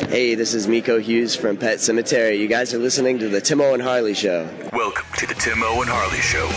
Hey, this is Miko Hughes from Pet Cemetery. You guys are listening to the Timo and Harley Show. Welcome to the Timo and Harley Show.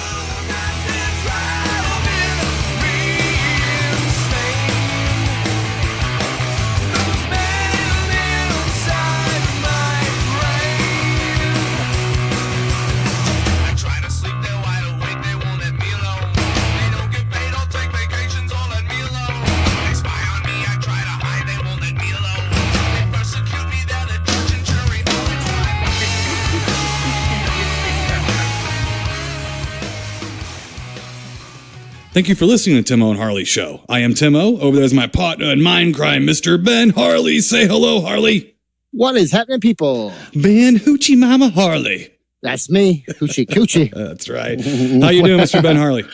Thank you for listening to Timo and Harley Show. I am Timo. Over there is my partner in Mindcrime, Mr. Ben Harley. Say hello, Harley. What is happening, people? Ben Hoochie Mama Harley. That's me, Hoochie Coochie. That's right. How you doing, Mr. Ben Harley?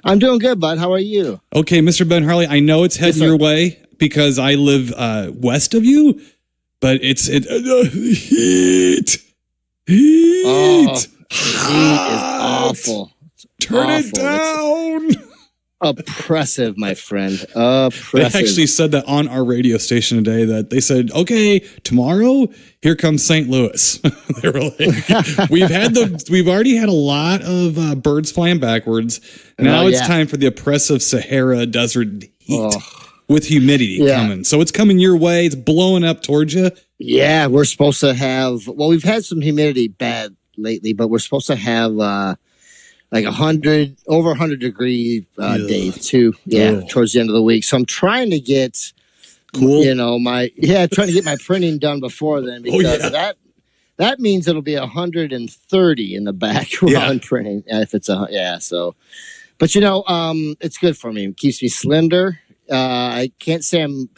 I'm doing good, bud. How are you? Okay, Mr. Ben Harley, I know it's heading your way because I live west of you, but heat. Oh, the heat is awful. Turn it down. Oppressive, my friend. Oppressive. They actually said that on our radio station today that they said, okay, tomorrow, here comes St. Louis. They were like, we've already had a lot of birds flying backwards. Now it's time for the oppressive Sahara desert heat with humidity coming. So it's coming your way. It's blowing up towards you. Yeah, we're supposed to have, we've had some humidity bad lately, but we're supposed to have, like 100, over 100 degree days too. Yeah, towards the end of the week. So I'm trying to get, trying to get my printing done before then because that means it'll be 130 in the back on printing if it's so. But it's good for me. It keeps me slender. I can't say I'm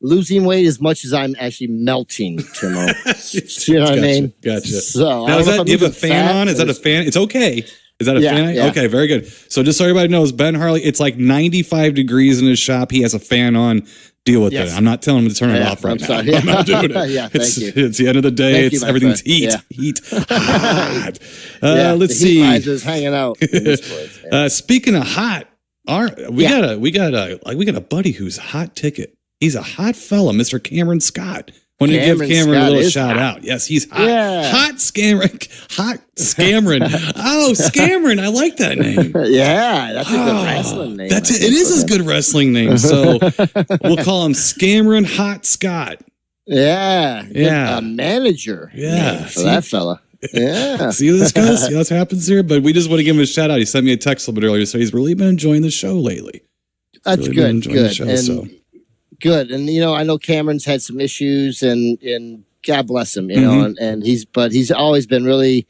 losing weight as much as I'm actually melting, Timo. You know what I mean? Gotcha. So now, do you have a fan on? Is that a fan? It's okay. Is that a fan? Yeah. Okay, very good. So just so everybody knows, Ben Harley, it's like 95 degrees in his shop. He has a fan on. Deal with it. I'm not telling him to turn it off right now. I'm not doing it. Thank you. It's the end of the day. Everything's heat. Yeah. Heat. Hot. Let's see. Heat visors hanging out in this place. Speaking of hot, we got a buddy who's hot ticket. He's a hot fella, Mr. Cameron Scott. Want to give Cameron a little shout out. Yes, he's hot. Yeah. Hot Scamron. Oh, Scamron. I like that name. Yeah, that's a good wrestling name. It is a good wrestling name. So we'll call him Scamron Hot Scott. Yeah. Yeah. Manager. Yeah. For that fella. Yeah. See how this goes? See how this happens here? But we just want to give him a shout out. He sent me a text a little bit earlier, so he's really been enjoying the show lately. That's really good. Good. And, I know Cameron's had some issues and God bless him, and he's always been really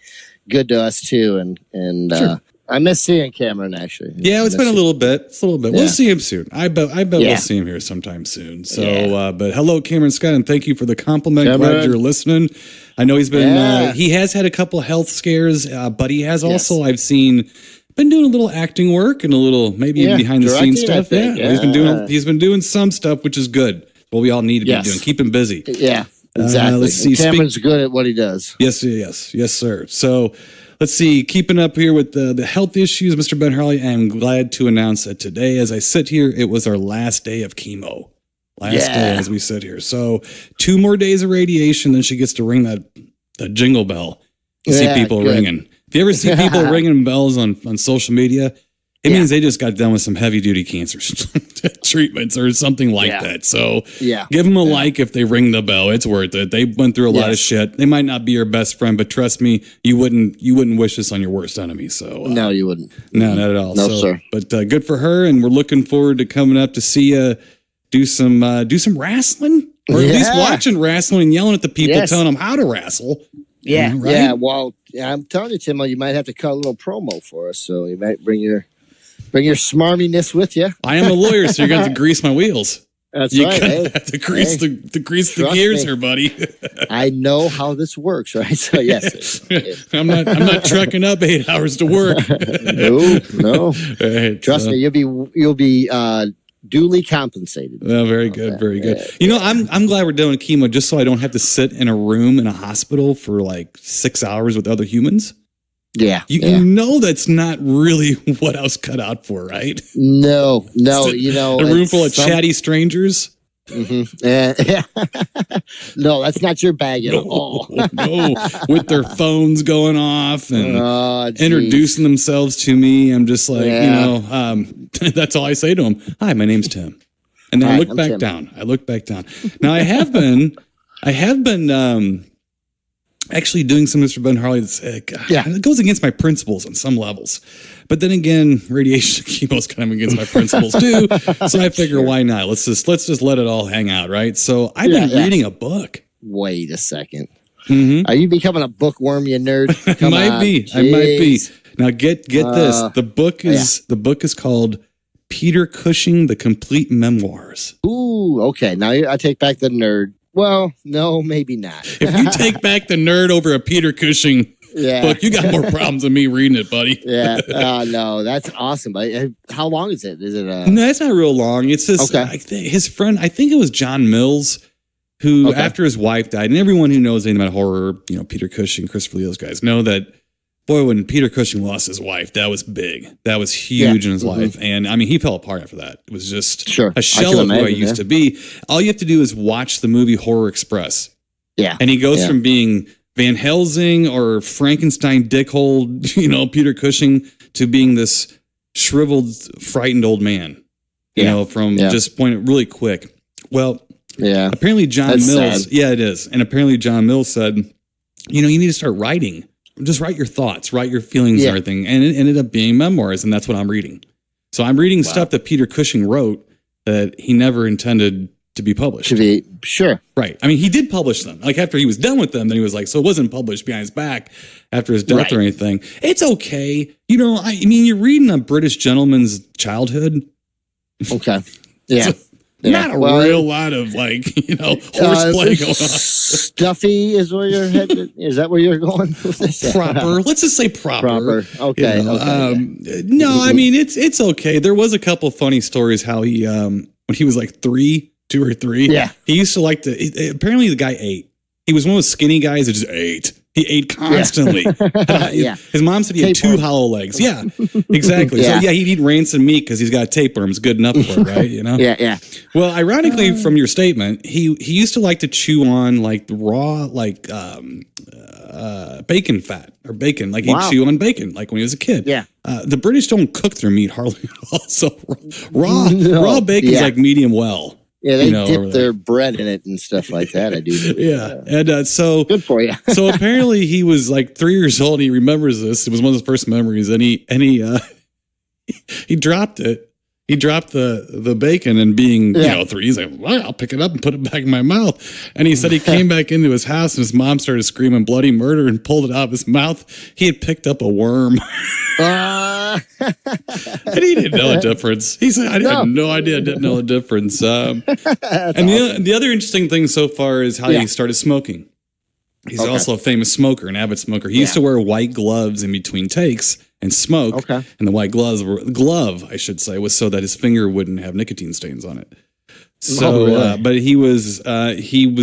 good to us too. And sure. I miss seeing Cameron actually. Yeah, it's been a little bit. Yeah. We'll see him soon. I bet we'll see him here sometime soon. So, but hello, Cameron Scott, and thank you for the compliment. Cameron. Glad you're listening. I know he's been, he has had a couple health scares, but he has also, I've seen, been doing a little acting work and a little maybe behind the scenes stuff. He's been doing some stuff, which is good. What we all need to be doing, keep him busy. Yeah, exactly. Let's see. Cameron's good at what he does. Yes, sir. So let's see. Keeping up here with the health issues, Mr. Ben Harley. I am glad to announce that today, as I sit here, it was our last day of chemo. Last day as we sit here. So 2 more days of radiation, then she gets to ring that jingle bell. You see people ringing. If you ever see people ringing bells on social media, it means they just got done with some heavy duty cancer treatments or something like that. So give them a like if they ring the bell. It's worth it. They went through a lot of shit. They might not be your best friend, but trust me, you wouldn't wish this on your worst enemy. So no, you wouldn't. No, not at all. No, sir. But good for her, and we're looking forward to coming up to see you do some wrestling, or at least watching wrestling and yelling at the people, telling them how to wrestle. Yeah, right? Yeah. Well, I'm telling you, Timo, you might have to cut a little promo for us. So you might bring your smarminess with you. I am a lawyer, so you're going to have to grease my wheels. That's you right. You have to grease the gears here, buddy. I know how this works, right? So yes, I'm not trucking up 8 hours to work. No. Right, Trust me, you'll be duly compensated. Oh, very good, very good. I'm glad we're doing chemo just so I don't have to sit in a room in a hospital for like 6 hours with other humans. You know that's not really what I was cut out for, right? No. A room full of chatty strangers. Yeah. No, that's not your bag at all. No, with their phones going off and Oh, geez. introducing themselves to me. I'm just like, Yeah. that's all I say to them. Hi, my name's Tim. And then Hi, I look I'm back Tim. down. I look back down. Now I have been actually doing some Mr. Ben Harley that's it goes against my principles on some levels. But then again, radiation chemo's kind of against my principles too. So I figure why not? Let's just let it all hang out, right? So I've been reading a book. Wait a second. Mm-hmm. Are you becoming a bookworm, you nerd? I might be. Jeez. Now get this. The book is called Peter Cushing: The Complete Memoirs. Ooh, okay. Now I take back the nerd. Well, no, maybe not. If you take back the nerd over a Peter Cushing book, you got more problems than me reading it, buddy. Yeah. No, that's awesome. But how long is it? Is it No, it's not real long. It's just his friend. I think it was John Mills, who after his wife died, and everyone who knows anything about horror, Peter Cushing, Christopher Lee, those guys know that. Boy, when Peter Cushing lost his wife, that was big. That was huge in his life. And I mean, he fell apart after that. It was just a shell of who I used to be. All you have to do is watch the movie Horror Express. Yeah. And he goes from being Van Helsing or Frankenstein dickhole, Peter Cushing, to being this shriveled, frightened old man, just point it really quick. Well, apparently John Mills, it is. And apparently John Mills said, you need to start writing. Just write your thoughts, write your feelings and everything. And it ended up being memoirs, and that's what I'm reading. So I'm reading stuff that Peter Cushing wrote that he never intended to be published. Sure. Right. I mean, he did publish them. Like after he was done with them, then he was like, so it wasn't published behind his back after his death or anything. It's okay. I mean, you're reading a British gentleman's childhood. Okay. Yeah. Not a real lot of horseplay going on. Stuffy is where your head is. That where you're going with this? Proper. Let's just say proper. Okay. No, I mean it's okay. There was a couple funny stories how he when he was like 2 or 3. Yeah. He used to like to. Apparently, the guy ate. He was one of those skinny guys that just ate. He ate constantly. His mom said he had 2 hollow legs. Yeah, exactly. So he'd eat rancid meat because he's got tapeworms. Good enough for it, right? Yeah. Well, ironically, from your statement, he used to like to chew on like raw, bacon fat or bacon. Like he'd chew on bacon, like when he was a kid. Yeah. The British don't cook their meat hardly at all. So raw bacon's like medium well. Yeah, they dip their bread in it and stuff like that. I do. Yeah. And so good for you. So apparently he was like 3 years old. He remembers this. It was one of his first memories, and he dropped it. He dropped the bacon, and being 3, he's like, well, I'll pick it up and put it back in my mouth. And he said he came back into his house, and his mom started screaming bloody murder and pulled it out of his mouth. He had picked up a worm. And he didn't know the difference. He said, I had no idea. I didn't know the difference. And the other interesting thing so far is how he started smoking. He's also a famous smoker, an avid smoker. He used to wear white gloves in between takes and smoke. Okay. And the white glove, I should say, was so that his finger wouldn't have nicotine stains on it. So, really? But he was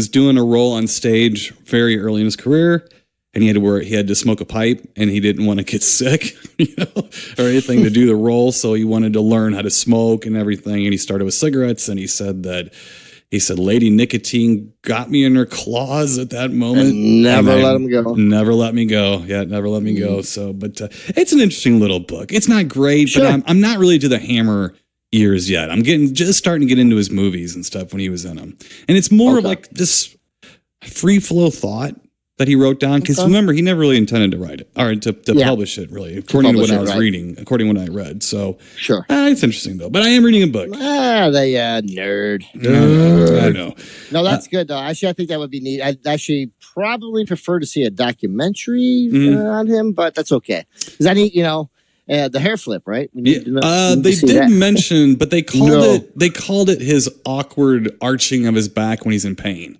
doing a role on stage very early in his career, and he had to smoke a pipe, and he didn't want to get sick, or anything to do the role. So he wanted to learn how to smoke and everything. And he started with cigarettes, and he said Lady Nicotine got me in her claws at that moment. And never let him go. Never let me go. Yeah, never let me go. So, but it's an interesting little book. It's not great, but I'm not really to the Hammer years yet. I'm just starting to get into his movies and stuff when he was in them. And it's more of like just free flow thought that he wrote down. Because remember, he never really intended to write it or to publish it, really, according to what I was reading, according to what I read. So, it's interesting, though. But I am reading a book. Nerd. I know. No, that's good, though. Actually, I think that would be neat. I'd actually probably prefer to see a documentary on him, but that's okay. Because I need, the hair flip, right? They did mention, but they called it his awkward arching of his back when he's in pain.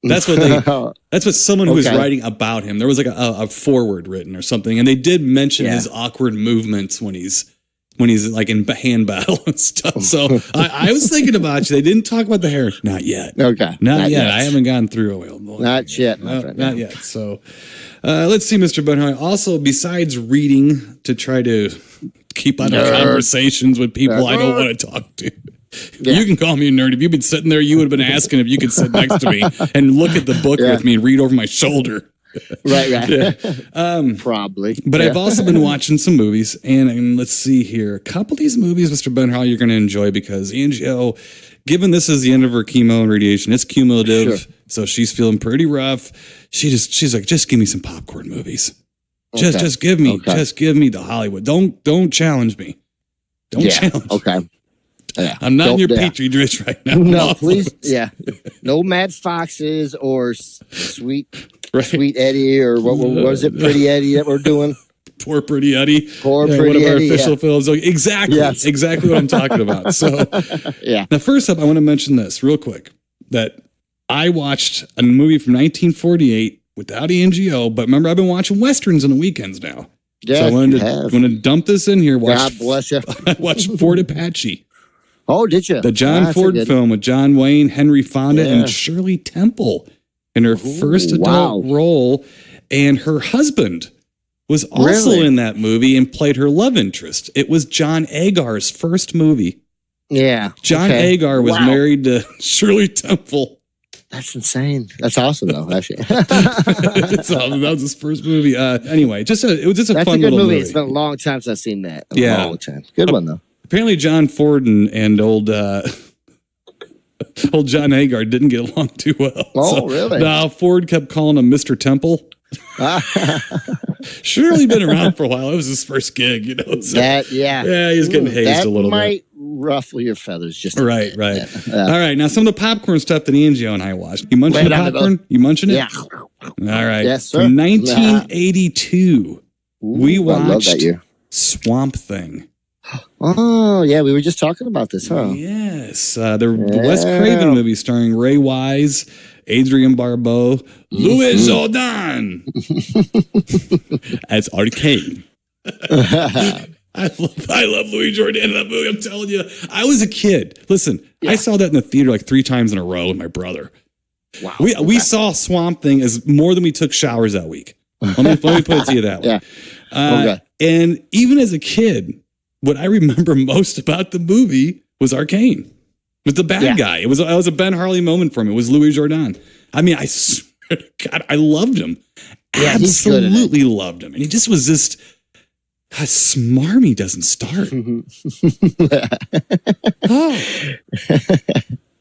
That's what someone who was writing about him. There was like a foreword written or something, and they did mention his awkward movements when he's like in hand battle and stuff. So I was thinking about you. They didn't talk about the hair. Not yet. Okay. Not yet. I haven't gone through it. Not yet. Not yet. So let's see, Mr. Benhart. Also, besides reading to try to keep out of conversations with people I don't want to talk to. Yeah. You can call me a nerd. If you've been sitting there, you would have been asking if you could sit next to me and look at the book with me and read over my shoulder. Right. Yeah. Probably. But Yeah. I've also been watching some movies, and let's see here. A couple of these movies, Mr. Ben Harley, you're going to enjoy because Angie O, given this is the end of her chemo and radiation, it's cumulative, Sure. so she's feeling pretty rough. She's like, just give me some popcorn movies. Okay. Just give me the Hollywood. Don't challenge me. Don't challenge. Okay. Yeah. I'm not in your Yeah. petri dish right now. No, please. Yeah. No Mad Foxes or Sweet Eddie or what was it? Pretty Eddie that we're doing. Poor Pretty Eddie. Poor One Pretty of our Eddie, official films. Exactly. Yes. Exactly what I'm talking about. So Yeah. now, first up, I want to mention this real quick, that I watched a movie from 1948 without NGO, but remember, I've been watching Westerns on the weekends now. Yes, So I you wanted have. to dump this in here. God bless you. I watched Fort Apache, Oh, did you? the John That's a Ford good- film with John Wayne, Henry Fonda, Yeah. and Shirley Temple in her first adult wow. role. And her husband was also Really? in that movie and played her love interest. It was John Agar's first movie. Yeah. John okay. Agar was Wow. married to Shirley Temple. That's insane. That's awesome, though, actually. So that was his first movie. Anyway, it was just a That's fun a good little movie. movie. It's been a long time since I've seen that. Yeah. A long time. Good one, though. Apparently, John Ford and old John Agar didn't get along too well. Oh, really? No, Ford kept calling him Mr. Temple. Surely been around for a while. It was his first gig, you know. So, Yeah, he's getting hazed that a little bit. might ruffle your feathers just a Right. bit. All right. Now, some of the popcorn stuff that Angio and I watched. You munching Lay the it on the popcorn? You munching it? Yeah. All right. Yes, sir. From 1982, we Ooh, I love watched that year. Swamp Thing. Oh, yeah, we were just talking about this, huh? Yes. The Wes Craven movie starring Ray Wise, Adrian Barbeau, Louis Jordan as Arcane. I love Louis Jordan in that movie. I'm telling you, I was a kid. Listen, I saw that in the theater like 3 times in a row with my brother. Wow. We saw Swamp Thing as more than we took showers that week. Let me put it to you that way. Yeah. Okay. And even as a kid, what I remember most about the movie was Arcane. It was the bad guy. It was a Ben Harley moment for me. It was Louis Jordan. I mean, I swear to God, I loved him. Yeah, he's good at it. Absolutely loved him. And he just was just smarmy doesn't start.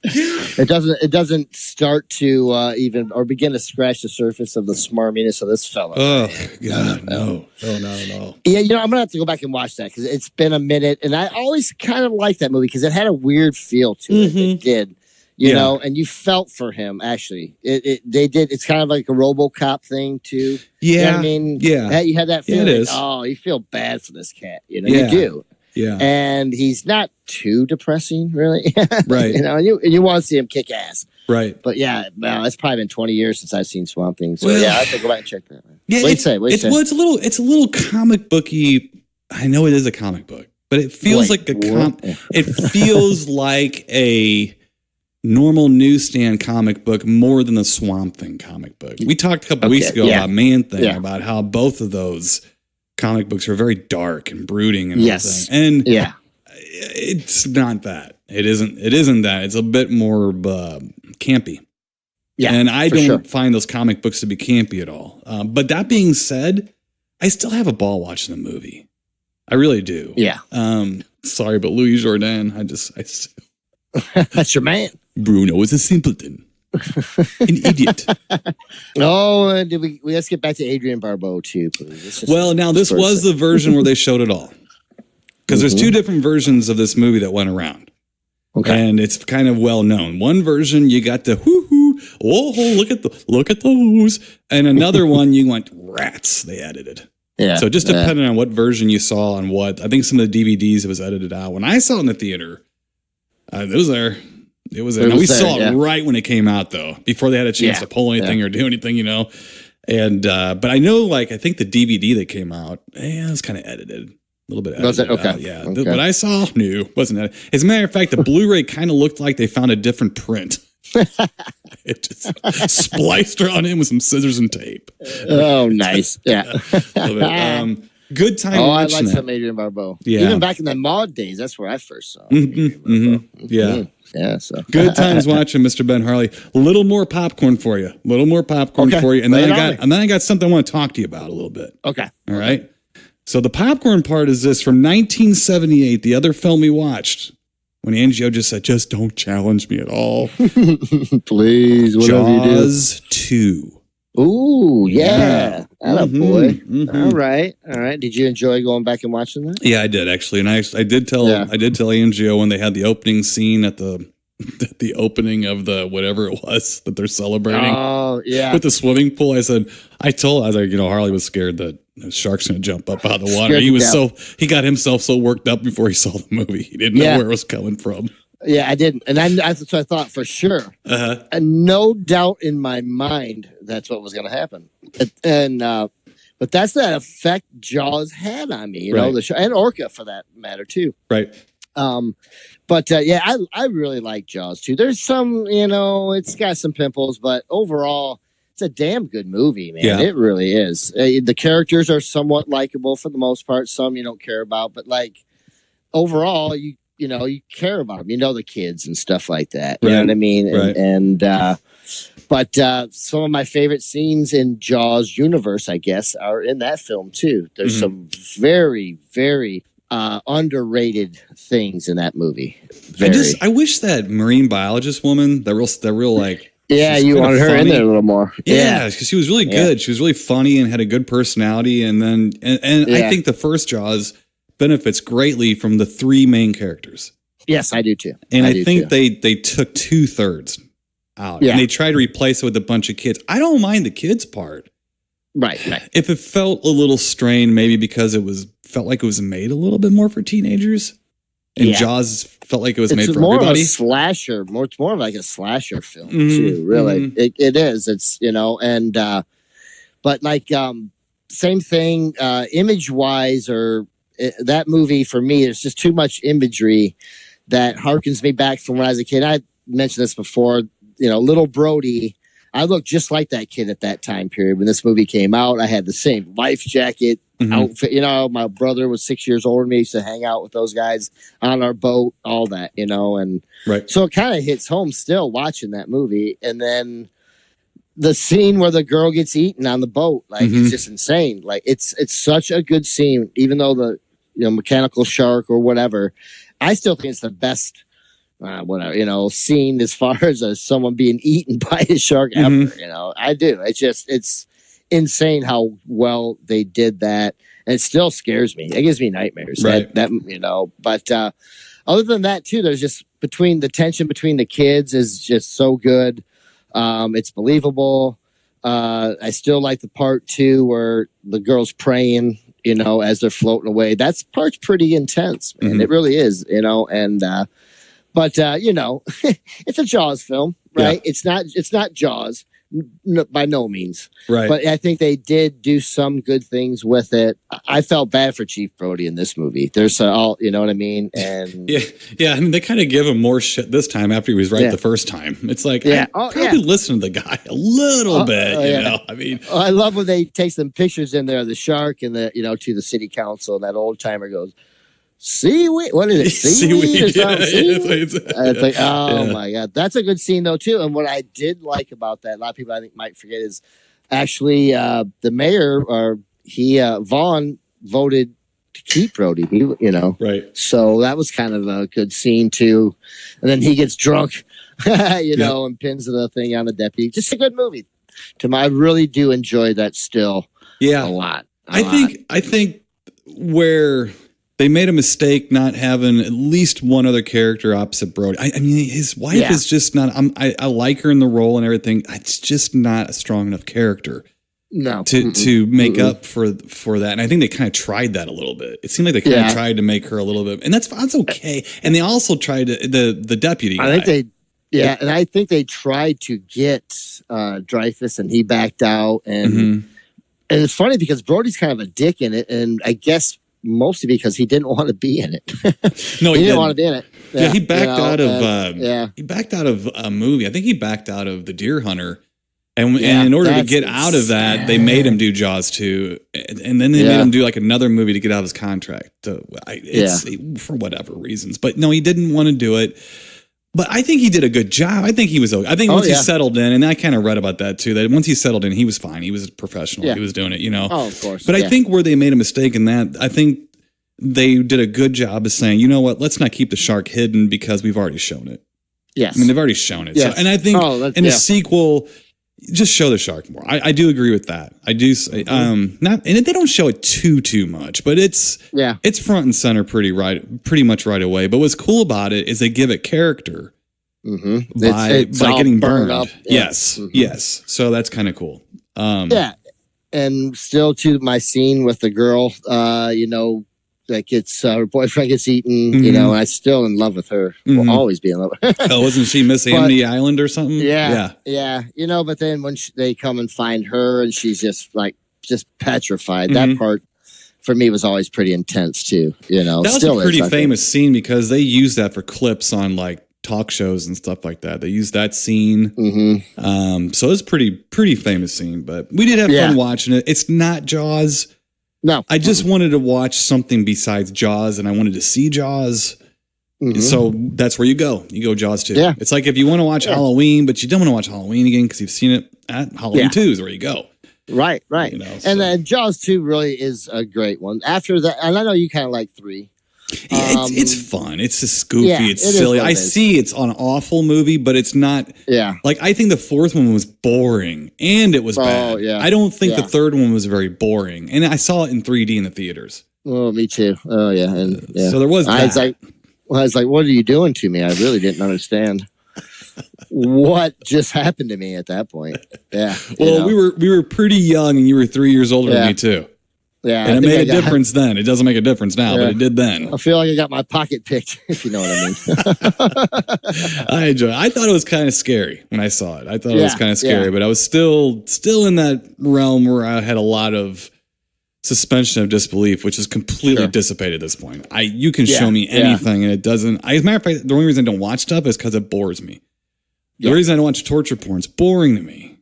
It doesn't start to even or begin to scratch the surface of the smarminess of this fella. Oh God, no. Yeah, I'm gonna have to go back and watch that because it's been a minute, and I always kind of liked that movie because it had a weird feel to it. It did, you know, and you felt for him. Actually, they did. It's kind of like a RoboCop thing too. Yeah, You know what I mean, yeah. you had that Yeah, it feeling. is. Oh, you feel bad for this cat. You Yeah. do. Yeah, And he's not too depressing, really. right, and you want to see him kick ass. right. But yeah, well, it's probably been 20 years since I've seen Swamp Thing. So Well, yeah, I have to go back and check that. Yeah, What do you say? What do you say? Well, it's a little comic booky. I know it is a comic book, but it feels Wait, like what? it feels like a normal newsstand comic book more than the Swamp Thing comic book. We talked a couple weeks ago about Man Thing, about how both of those comic books are very dark and brooding and Yes. everything. And Yeah. it's not that. It isn't that. It's a bit more campy. Yeah. And I for don't sure. find those comic books to be campy at all. But that being said, I still have a ball watching the movie. I really do. Yeah. Sorry, but Louis Jordan, I That's your man. Bruno is a simpleton, an idiot. Oh, and let's get back to Adrian Barbeau too, please. It's just- Well, now this was the version where they showed it all. Because there's 2 different versions of this movie that went around. Okay. And it's kind of well known. One version you got the hoo hoo, oh look at those, and another one you went rats. They edited. Yeah. So just depending on what version you saw and what, I think some of the DVDs it was edited out. When I saw it in the theater, it was there. It was there. It Now, was we there, saw yeah. it right when it came out, though, before they had a chance to pull anything or do anything, you know. And but I know, I think the DVD that came out, it was kind of edited. A little bit edited. Was it? Okay. Out, yeah. Okay. What I saw, wasn't it? As a matter of fact, the Blu-ray kind of looked like they found a different print. It just spliced her on in with some scissors and tape. Oh, nice. Yeah. Love it. Good time Oh, I watching like that. some Adrian Barbeau. Yeah. Even back in the Maud days, that's where I first saw Mhm, mhm. Yeah. Mhm. Yeah, so. Good times watching Mr. Ben Harley. A little more popcorn for you. A little more popcorn Okay. for you. And Lay then it on me. I got something I want to talk to you about a little bit. Okay. All right. So the popcorn part is this from 1978, the other film we watched, when Angio just said, just don't challenge me at all. Please, whatever you do. Jaws 2. Ooh, yeah. Boy. Mhm. All right. All right. Did you enjoy going back and watching that? Yeah, I did actually. And I did tell Angio when they had the opening scene at the opening of the whatever it was that they're celebrating. Oh, yeah. With the swimming pool, I was like, Harley was scared that the shark's going to jump up out of the water. He got himself so worked up before he saw the movie. He didn't know where it was coming from. Yeah, I didn't. And that's what I thought for sure. Uh-huh. And no doubt in my mind that's what was going to happen. But that's that effect Jaws had on me, you know, the show, and Orca for that matter, too. Right. I really like Jaws too. There's some, it's got some pimples, but overall, it's a damn good movie, man. Yeah. It really is. The characters are somewhat likable for the most part. Some you don't care about, but like overall, you care about them. You know the kids and stuff like that. You know what I mean? Right. But some of my favorite scenes in Jaws universe, I guess, are in that film too. There's some very, very underrated things in that movie. I wish that marine biologist woman, that real like, yeah, you wanted her in there a little more. Yeah, because she was really good. She was really funny and had a good personality. And then, I think the first Jaws benefits greatly from the three main characters. Yes, I do too. And I think they took 2/3 out. Yeah. And they tried to replace it with a bunch of kids. I don't mind the kids part. Right. If it felt a little strained, maybe because felt like it was made a little bit more for teenagers. And Jaws felt like it was made for more everybody. Of a slasher. It's more of like a slasher film too. Really, it is. It's but like same thing. Image wise, that movie for me, there's just too much imagery that harkens me back from when I was a kid. I mentioned this before. Little Brody. I looked just like that kid at that time period when this movie came out. I had the same life jacket outfit. My brother was 6 years older than me. He used to hang out with those guys on our boat, all that, and so it kind of hits home still watching that movie. And then the scene where the girl gets eaten on the boat, like it's just insane. Like it's such a good scene, even though the mechanical shark or whatever, I still think it's the best scene as far as someone being eaten by a shark ever. I do. It's insane how well they did that, and it still scares me. It gives me nightmares. Right. But other than that too, there's just the tension between the kids is just so good. It's believable. I still like the part too where the girl's praying, as they're floating away. That part's pretty intense, man. It really is, But it's a Jaws film, right? Yeah. It's not Jaws, by no means. Right. But I think they did do some good things with it. I felt bad for Chief Brody in this movie. There's all, you know what I mean? And yeah. I mean, they kind of give him more shit this time after he was right the first time. It's like, I probably listen to the guy a little bit. I mean, I love when they take some pictures in there of the shark and to the city council, and that old timer goes, seaweed? What is it? Seaweed or something? It's like, my God. That's a good scene, though, too. And what I did like about that, a lot of people I think might forget, is actually the mayor, Vaughn, voted to keep Brody, Right. So that was kind of a good scene, too. And then he gets drunk, and pins the thing on the deputy. Just a good movie. I really do enjoy that still a lot. I think where they made a mistake not having at least one other character opposite Brody. I mean, his wife is just not. I like her in the role and everything. It's just not a strong enough character. No, to make up for that. And I think they kind of tried that a little bit. It seemed like they kind of tried to make her a little bit, and that's okay. And they also tried the deputy guy. And I think they tried to get Dreyfus, and he backed out. And it's funny because Brody's kind of a dick in it, and I guess mostly because he didn't want to be in it. No, he didn't want to be in it. Yeah, he backed out of. He backed out of a movie. I think he backed out of The Deer Hunter And Yeah, in order to that's get out of that, they made him do Jaws 2. And then they made him do like another movie to get out of his contract. For whatever reasons. But no, he didn't want to do it. But I think he did a good job. I think he was okay. I think once he settled in, and I kind of read about that too, that once he settled in, he was fine. He was a professional. Yeah. He was doing it, you know. Oh, of course. But I think where they made a mistake in that, I think they did a good job of saying, you know what, let's not keep the shark hidden because we've already shown it. Yes. I mean, they've already shown it. Yes. So, and I think in a sequel, just show the shark more. I do agree with that. I do say, not, and they don't show it too much, but it's front and center pretty much right away. But what's cool about it is they give it character by getting burned up. Yeah. Yes. So that's kind of cool. And still to my scene with the girl, you know, that gets her boyfriend gets eaten, you know, and I'm still in love with her. Will always be in love with her. Oh, wasn't she Miss Amity Island or something? Yeah. You know, but then when they come and find her and she's just petrified, that part for me was always pretty intense too. You know, that was a pretty famous scene because they used that for clips on like talk shows and stuff like that. They used that scene. So it's pretty famous scene, but we did have fun watching it. It's not Jaws. No, I just wanted to watch something besides Jaws, and I wanted to see Jaws. So that's where you go. You go Jaws 2. Yeah. It's like if you want to watch Halloween, but you don't want to watch Halloween again because you've seen it at Halloween 2 is where you go. Right. You know, and then Jaws 2 really is a great one. After that, and I know you kind of like 3. It's fun. It's just goofy. It's silly. I see it's an awful movie, but it's not. Yeah. Like, I think the fourth one was boring and it was bad. Yeah. I don't think the third one was very boring. And I saw it in 3D in the theaters. Oh, me too. Oh, yeah. And so there was that. I was like, what are you doing to me? I really didn't understand what just happened to me at that point. Yeah. Well, we were pretty young and you were 3 years older than me too. Yeah, and it made a difference then. It doesn't make a difference now, but it did then. I feel like I got my pocket picked, if you know what I mean. I enjoy it. I thought it was kind of scary when I saw it. I thought it was kind of scary, but I was still in that realm where I had a lot of suspension of disbelief, which is completely dissipated at this point. You can show me anything, and it doesn't. As a matter of fact, the only reason I don't watch stuff is because it bores me. The reason I don't watch torture porn, it's boring to me.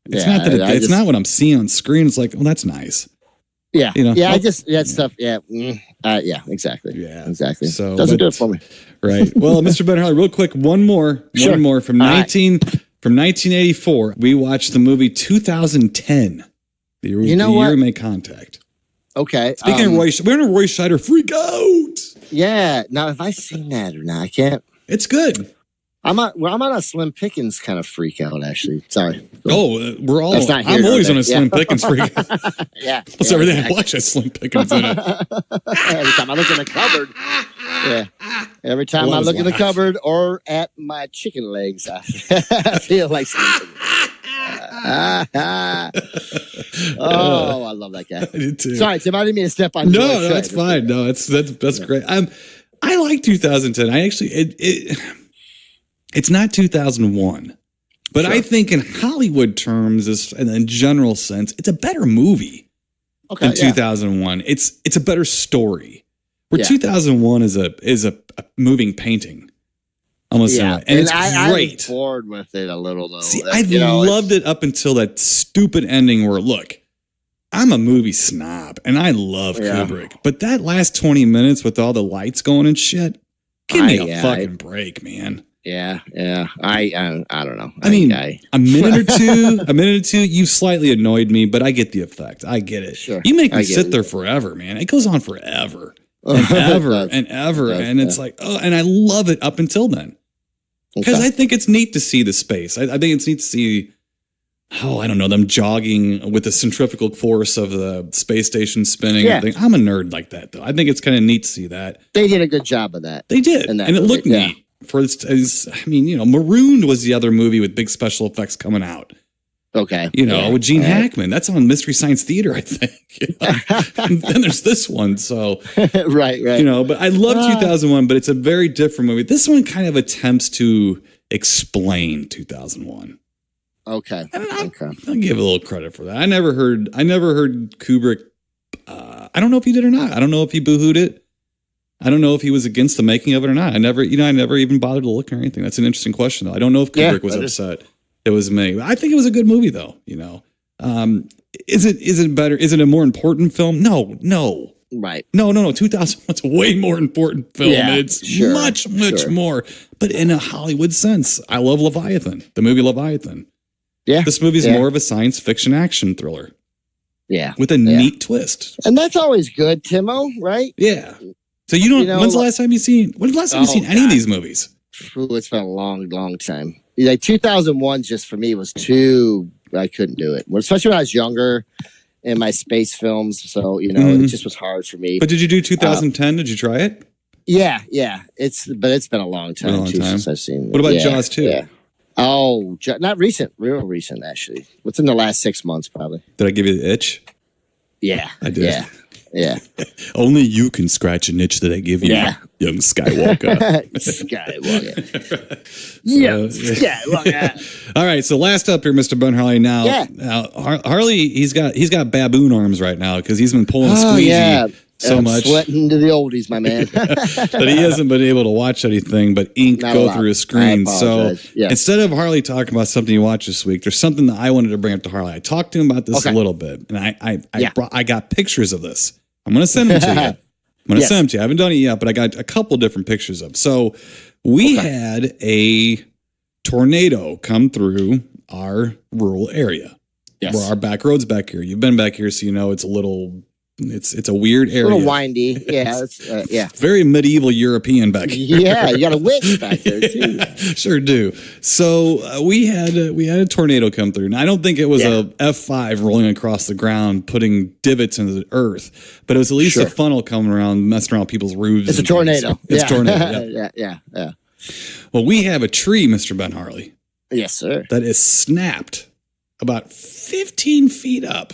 It's not that it's not what I'm seeing on screen. It's like, oh, that's nice. Yeah, you know, stuff. Yeah, exactly. Yeah, exactly. So doesn't do it for me. Right. Well, Mr. Ben Harley, real quick, one more from 1984. We watched the movie 2010. The year we made contact. Okay. Speaking of Roy, we're in a Roy Scheider freak out. Yeah. Now, have I seen that or not? I can't. It's good. I'm on a Slim Pickens kind of freak out, actually. Sorry. Oh, we're all. I'm always on a Slim Pickens freak out. What's everything I watch has Slim Pickens in it. Every time I look in the cupboard. Yeah. Every time I look in the cupboard or at my chicken legs, I feel like Slim Pickens. Oh, I love that guy. I do too. Sorry, Tim, I didn't mean to step on you. No, that's fine. No, that's great. I like 2010. I actually it's not 2001, but I think in Hollywood terms, in a general sense, it's a better movie than 2001. It's a better story. Where 2001 is a moving painting, almost. And it's great. I was bored with it a little though. See, I loved it up until that stupid ending where, look, I'm a movie snob and I love Kubrick, but that last 20 minutes with all the lights going and shit, give me a fucking break, man. Yeah. I don't know. I mean, a minute or two, you slightly annoyed me, but I get the effect. I get it. Sure. You make me sit there forever, man. It goes on forever and ever and ever. And it's like, oh, and I love it up until then. Because I think it's neat to see the space. I think it's neat to see, I don't know, them jogging with the centrifugal force of the space station spinning. Yeah. I'm a nerd like that, though. I think it's kind of neat to see that. They did a good job of that. They did. And it looked neat. Marooned was the other movie with big special effects coming out. Okay. With Gene Hackman. That's on Mystery Science Theater, I think. And then there's this one. So, right. But I love 2001, but it's a very different movie. This one kind of attempts to explain 2001. Okay. I'll give a little credit for that. I never heard Kubrick. I don't know if he did or not. I don't know if he boohooed it. I don't know if he was against the making of it or not. I never even bothered to look or anything. That's an interesting question, though. I don't know if Kubrick was upset. It was me. I think it was a good movie, though. You know, is it better? Is it a more important film? No. Right. No. 2001's a way more important film. Yeah, It's sure, much sure. more. But in a Hollywood sense, I love Leviathan, the movie Leviathan. Yeah. This movie's more of a science fiction action thriller Yeah. with a neat twist. And that's always good, Timo, right? Yeah. So you don't. You know, when's the last time you seen? When's the last time you seen any of these movies? Ooh, it's been a long, long time. Like 2001 just for me was too, I couldn't do it. Especially when I was younger in my space films. So, you know, it just was hard for me. But did you do 2010? Did you try it? Yeah. It's been a long time, since I've seen it. What about Jaws 2? Yeah. Oh, not recent, real recent, actually. What's in the last 6 months, probably? Did I give you the itch? Yeah. I did. Yeah. Only you can scratch an itch that I give you, young Skywalker. Skywalker. Skywalker. All right, so last up here, Mr. Ben Harley. Now, Harley, he's got baboon arms right now because he's been pulling squeezy so I'm much, sweating to the oldies, my man. that he hasn't been able to watch anything but ink go through his screen. So instead of Harley talking about something you watched this week, there's something that I wanted to bring up to Harley. I talked to him about this a little bit, and I got pictures of this. I'm going to send them to you. I'm going to send them to you. I haven't done it yet, but I got a couple different pictures of. So we had a tornado come through our rural area. Yes. Where our back roads back here. You've been back here, so you know it's a little. It's a weird area. A little windy. Yeah. Very medieval European back here. Yeah, you got a witch back there too. Sure do. So we had a tornado come through. And I don't think it was a F5 rolling across the ground, putting divots into the earth, but it was at least a funnel coming around, messing around people's roofs. It's a tornado. It's a tornado. Yeah. Well, we have a tree, Mr. Ben Harley. Yes, sir. That is snapped about 15 feet up.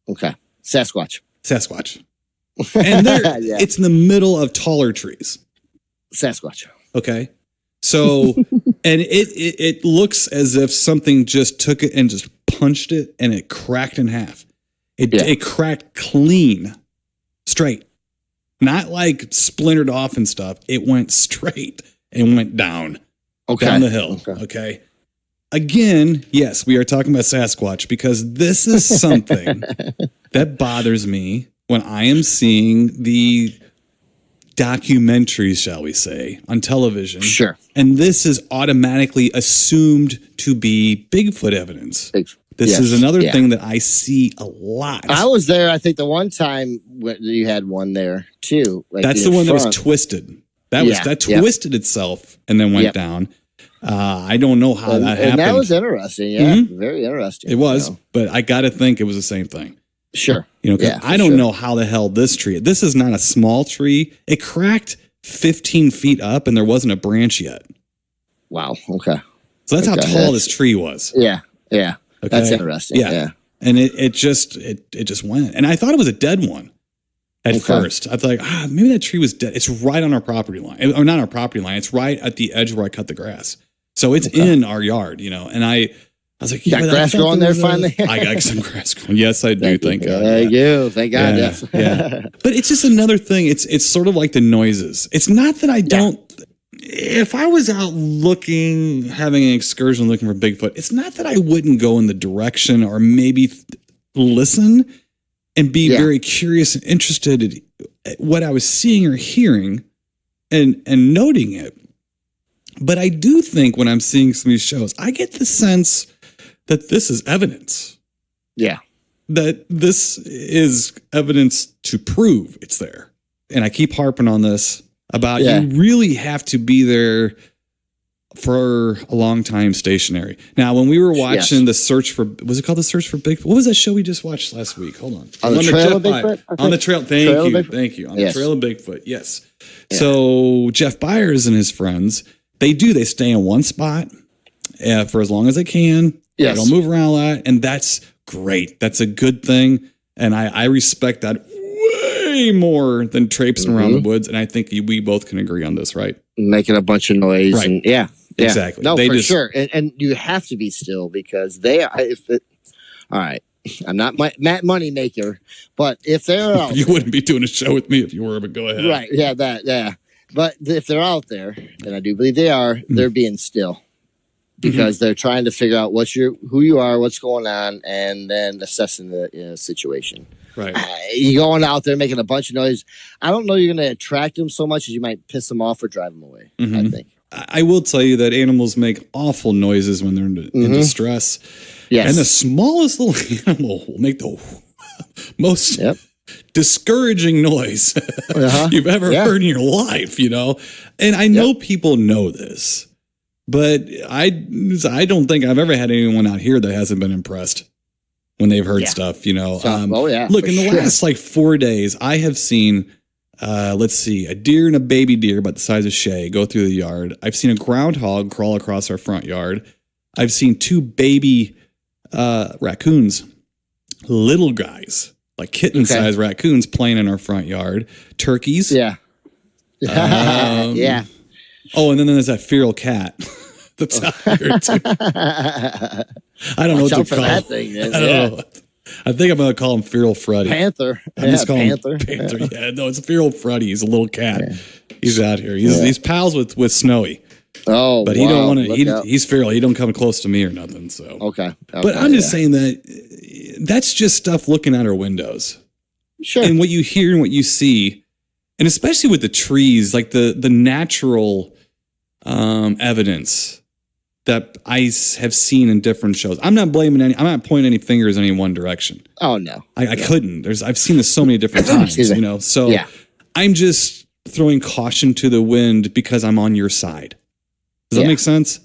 Okay. Sasquatch. And it's in the middle of taller trees. Sasquatch. Okay. So, and it looks as if something just took it and just punched it and it cracked in half. It cracked clean, straight, not like splintered off and stuff. It went straight and went down the hill. Okay. Again, yes, we are talking about Sasquatch because this is something that bothers me when I am seeing the documentaries, shall we say, on television. Sure. And this is automatically assumed to be Bigfoot evidence. This is another thing that I see a lot. I was there, I think, the one time you had one there, too. Like that's the one that was twisted. That twisted itself and then went down. I don't know how that happened. And that was interesting. Yeah, very interesting. It was, but I got to think it was the same thing. Sure. You know, I don't know how the hell this is not a small tree. It cracked 15 feet up and there wasn't a branch yet. Wow. Okay. So that's how tall this tree was. Yeah. Okay? That's interesting. Yeah. And it just went. And I thought it was a dead one at first. I thought, maybe that tree was dead. It's right on our property line. Or not our property line. It's right at the edge where I cut the grass. So it's in our yard, you know, and I was like, you got grass growing there finally? I got some grass growing. Yes, I do. Thank God. Thank you. Thank God. Yes. But it's just another thing. It's sort of like the noises. It's not that I don't, if I was out having an excursion looking for Bigfoot, it's not that I wouldn't go in the direction or maybe listen and be very curious and interested in what I was seeing or hearing and noting it. But I do think when I'm seeing some of these shows, I get the sense that this is evidence. Yeah. That this is evidence to prove it's there. And I keep harping on this about you really have to be there for a long time stationary. Now, when we were watching the search for, was it called The Search for Bigfoot? What was that show we just watched last week? Hold on. On the Trail of Bigfoot? On the Trail. Thank you. On the Trail of Bigfoot. Yes. Yeah. So Jeff Byers and his friends, they stay in one spot for as long as they can. Yes. They don't move around a lot. And that's great. That's a good thing. And I respect that way more than traipsing around the woods. And I think we both can agree on this, right? Making a bunch of noise. Right. And Exactly. No, for sure. And you have to be still because they are. All right. I'm not Matt Moneymaker, but if they're out you wouldn't be doing a show with me if you were, but go ahead. Right. Yeah, But if they're out there, and I do believe they are, they're being still. because they're trying to figure out who you are, what's going on, and then assessing the situation. Right. You're going out there making a bunch of noise. I don't know you're going to attract them so much as you might piss them off or drive them away, I think. I will tell you that animals make awful noises when they're in distress. Yes. And the smallest little animal will make the most discouraging noise you've ever heard in your life, you know? And I know people know this, but I don't think I've ever had anyone out here that hasn't been impressed when they've heard stuff, you know? Look, in the last like 4 days, I have seen, a deer and a baby deer about the size of Shay go through the yard. I've seen a groundhog crawl across our front yard. I've seen 2 baby raccoons, little guys, like kitten-sized raccoons playing in our front yard. Turkeys. Yeah. Yeah. Oh, and then there's that feral cat that's out here too. I don't know what to call that him. thing. I don't know. I think I'm going to call him Feral Freddy. Panther. I'm just calling him Panther. Yeah, no, it's Feral Freddy. He's a little cat. Yeah. He's out here. He's pals with Snowy. Oh, but he don't want to. He's feral. He don't come close to me or nothing. So okay. But I'm just saying that's just stuff looking out our windows. Sure. And what you hear and what you see, and especially with the trees, like the natural evidence that I have seen in different shows. I'm not blaming I'm not pointing any fingers in any one direction. Oh no, I couldn't. I've seen this so many different times. You know, so I'm just throwing caution to the wind because I'm on your side. Does that make sense?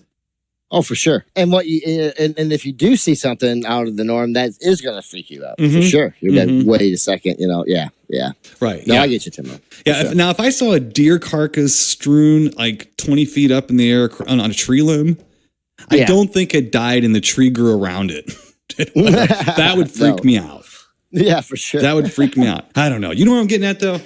Oh, for sure. And and if you do see something out of the norm, that is going to freak you out for sure. You're going to wait a second. You know, right. No, I get you, Tim. Yeah. Sure. Now, if I saw a deer carcass strewn like 20 feet up in the air on a tree limb, I don't think it died and the tree grew around it. That would freak me out. Yeah, for sure. That would freak me out. I don't know. You know what I'm getting at, though?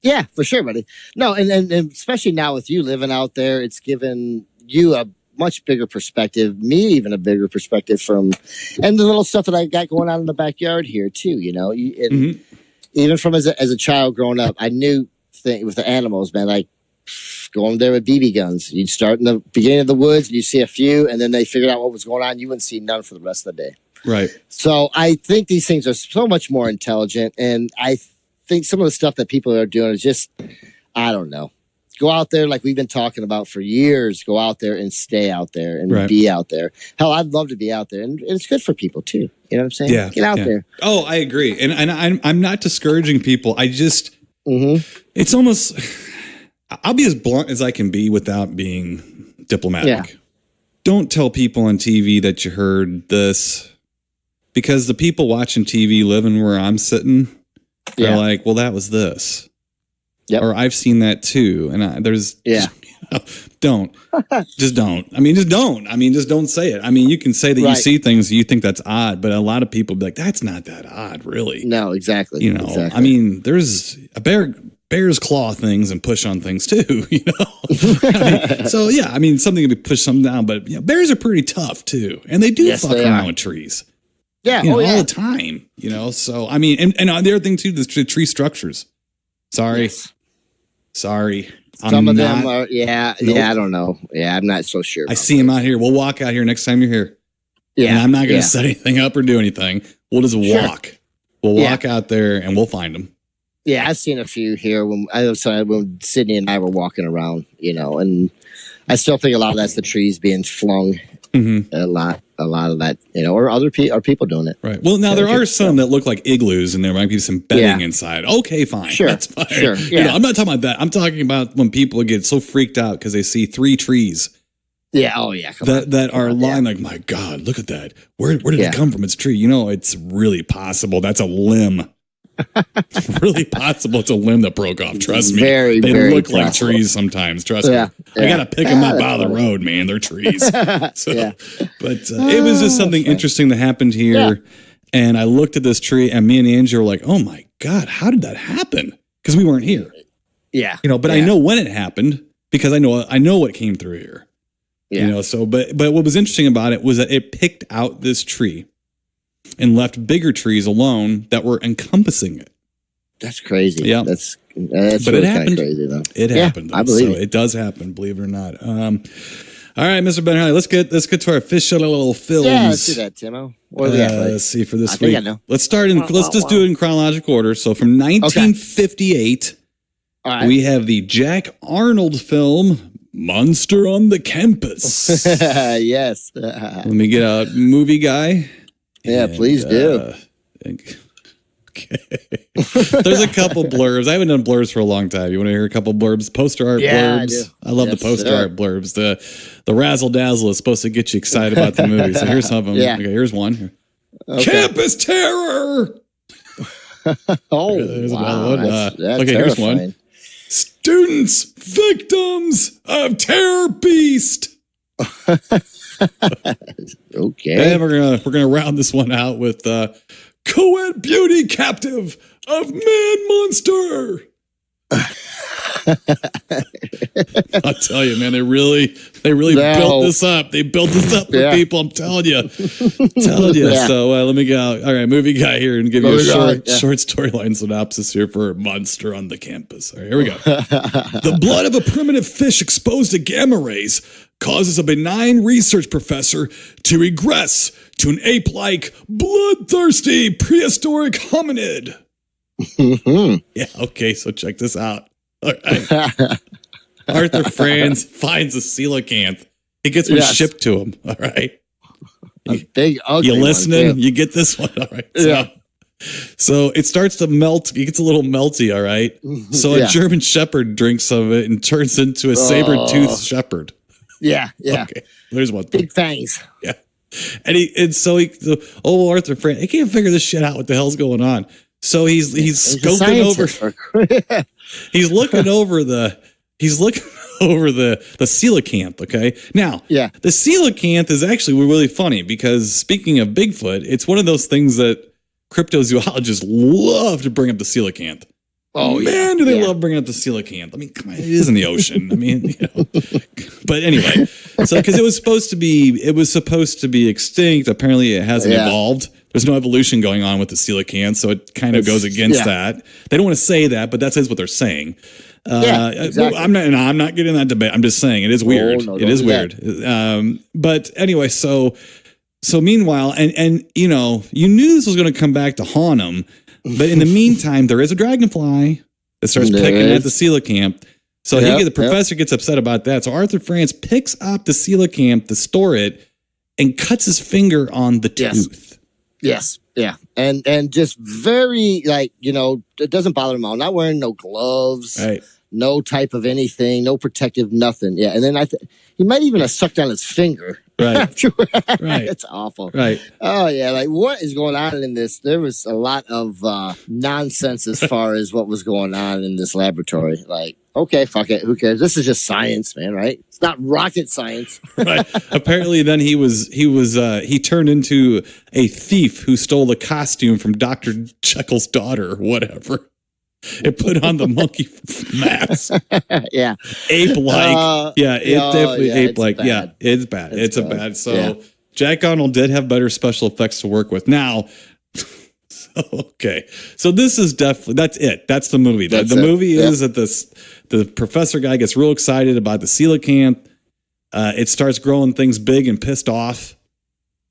Yeah, for sure, buddy. No, and especially now with you living out there, it's given you a much bigger perspective, me even a bigger perspective and the little stuff that I got going on in the backyard here too, you know. Even from as a child growing up, I knew with the animals, man, like going there with BB guns. You'd start in the beginning of the woods, and you see a few, and then they figured out what was going on. You wouldn't see none for the rest of the day. Right. So I think these things are so much more intelligent, and I think some of the stuff that people are doing is just, I don't know. Go out there like we've been talking about for years. Go out there and stay out there and be out there. Hell, I'd love to be out there, and it's good for people too. You know what I'm saying? Yeah. Get out there. Oh, I agree, and I'm not discouraging people. I just it's almost. I'll be as blunt as I can be without being diplomatic. Yeah. Don't tell people on TV that you heard this, because the people watching TV living where I'm sitting, they're like, well, that was this. Yep. Or I've seen that too. And don't. Just don't. I mean, just don't. I mean, just don't say it. I mean, you can say that you see things you think that's odd, but a lot of people be like, that's not that odd, really. No, exactly. You know, I mean, there's a bears claw things and push on things too, you know? I mean, something can be push something down, but bears are pretty tough too. And they do fuck around with trees. Yeah. All the time, you know? So, I mean, and the other thing too, the tree structures. Sorry. Some of them are, I don't know. Yeah, I'm not so sure. I see them out here. We'll walk out here next time you're here. Yeah. And I'm not going to set anything up or do anything. We'll just walk. We'll walk out there and we'll find them. Yeah, I've seen a few here when Sydney and I were walking around, you know, and I still think a lot of that's the trees being flung. A lot of that, you know, or other people doing it. Right. Well, now there are some that look like igloos, and there might be some bedding inside. Okay, fine. Sure. That's fine. Sure. Yeah. You know, I'm not talking about that. I'm talking about when people get so freaked out because they see 3 trees. Yeah. Oh, yeah. That are lying like, my God, look at that. Where did it come from? It's a tree. You know, it's really possible. That's a limb. Really possible it's a limb that broke off. Trust me. They look possible. Like trees sometimes. Trust me. I gotta pick them up out of the road, man. They're trees. But it was just something interesting that happened here. And I looked at this tree, and me and Angie were like, "Oh my God, how did that happen?" Because we weren't here. Yeah. You know, but I know when it happened because I know what came through here. Yeah. You know, so but what was interesting about it was that it picked out this tree and left bigger trees alone that were encompassing it. That's crazy. Yeah. That's but really it happened. Crazy, though. It happened. Though. I believe it does happen, believe it or not. All right, Mr. Ben Harley, let's get to our official little films. Yeah, let's do that, Timo. What do we got? Let's see for this I think week. I know. Let's just do it in chronological order. So from 1958, All right. we have the Jack Arnold film Monster on the Campus. Yes. Let me get a movie guy. Yeah, please do. Okay. There's a couple blurbs. I haven't done blurbs for a long time. You want to hear a couple blurbs? Poster art Yeah, I blurbs. do. I love Yes, the poster sir. art blurbs. The razzle dazzle is supposed to get you excited about the movie. So here's some of them. Yeah. Okay, here's one. Okay. Campus Terror. Oh, There's wow. another one. That's Okay, here's one. terrifying. Students, victims of Terror Beast. Okay. And we're gonna round this one out with Co-ed Beauty Captive of Man Monster. I'll tell you, man, they really No. built this up. They built this up for Yeah. people. I'm telling you. Yeah. So let me go. All right, movie guy here and give you a Movie guy, yeah. short storyline synopsis here for Monster on the Campus. All right, here we go. The blood of a primitive fish exposed to gamma rays causes a benign research professor to regress to an ape-like, bloodthirsty, prehistoric hominid. Mhm. Yeah, okay, so check this out. All right. Arthur Franz finds a coelacanth. He gets one Yes. shipped to him. All right. A big ugly You one, listening? too. You get this one. All right. Yeah. So it starts to melt. It gets a little melty. All right. So Yeah. a German Shepherd drinks some of it and turns into a saber-toothed shepherd. Yeah. Yeah. Okay. There's one. Big fangs. Yeah. And so the old Arthur Franz, he can't figure this shit out. What the hell's going on? So he's He's a scoping over. scientist. He's looking over the coelacanth. Okay. Now, Yeah. the coelacanth is actually really funny because speaking of Bigfoot, it's one of those things that cryptozoologists love to bring up the coelacanth. Oh, yeah. Man, do they Yeah. love bringing up the coelacanth. I mean, come on, it is in the ocean. I mean, you know. But anyway, so because it was supposed to be extinct. Apparently, it hasn't Yeah. evolved. There's no evolution going on with the coelacanth, so it kind of goes against yeah. that. They don't want to say that, but that's what they're saying. Yeah, exactly. I'm not getting in that debate. I'm just saying it is weird. no, It don't is do weird. But anyway, so meanwhile, and you know, you knew this was going to come back to haunt him. But in the meantime, there is a dragonfly that starts There picking at is. the coelacanth. So the professor gets upset about that. So Arthur Franz picks up the coelacanth to store it and cuts his finger on the Yes. tooth. Yes. Yeah. And just very, like, you know, it doesn't bother him all. Not wearing no gloves, Right. no type of anything, no protective, nothing. Yeah. And then he might even have sucked on his finger. Right. Afterward. Right. It's awful. Right. Oh yeah, like what is going on in this? There was a lot of nonsense as far as what was going on in this laboratory. Like, okay, fuck it, who cares? This is just science, man, right? It's not rocket science. Right. Apparently then he turned into a thief who stole the costume from Dr. Jekyll's daughter or whatever. It put on the monkey mask. Yeah, Ape-like. Yeah, it's definitely yeah, it's ape-like. bad. Yeah, it's bad. It's a bad. bad. So Yeah. Jack Arnold did have better special effects to work with. Now, okay. So this is definitely, that's it. That's the movie. The That's it. movie Yeah. is that the professor guy gets real excited about the coelacanth. It starts growing things big and pissed off.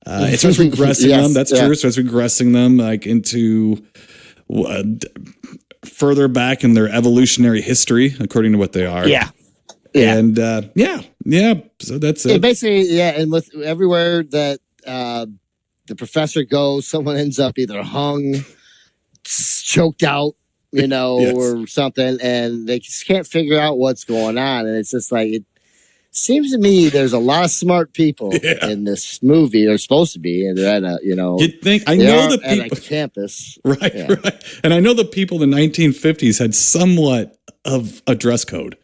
It starts regressing Yes, them. That's yeah. true. It starts regressing them like into further back in their evolutionary history, according to what they are. yeah, yeah. And yeah. So that's Yeah, it. basically, yeah. And with everywhere that the professor goes, someone ends up either hung, choked out, you know, Yes. or something, and they just can't figure out what's going on. And it's just like it seems to me there's a lot of smart people Yeah. in this movie. They're supposed to be, and they're at a, you know, You'd think I they know are the at people, a campus. right, Yeah. right, and I know the people in the 1950s had somewhat of a dress code,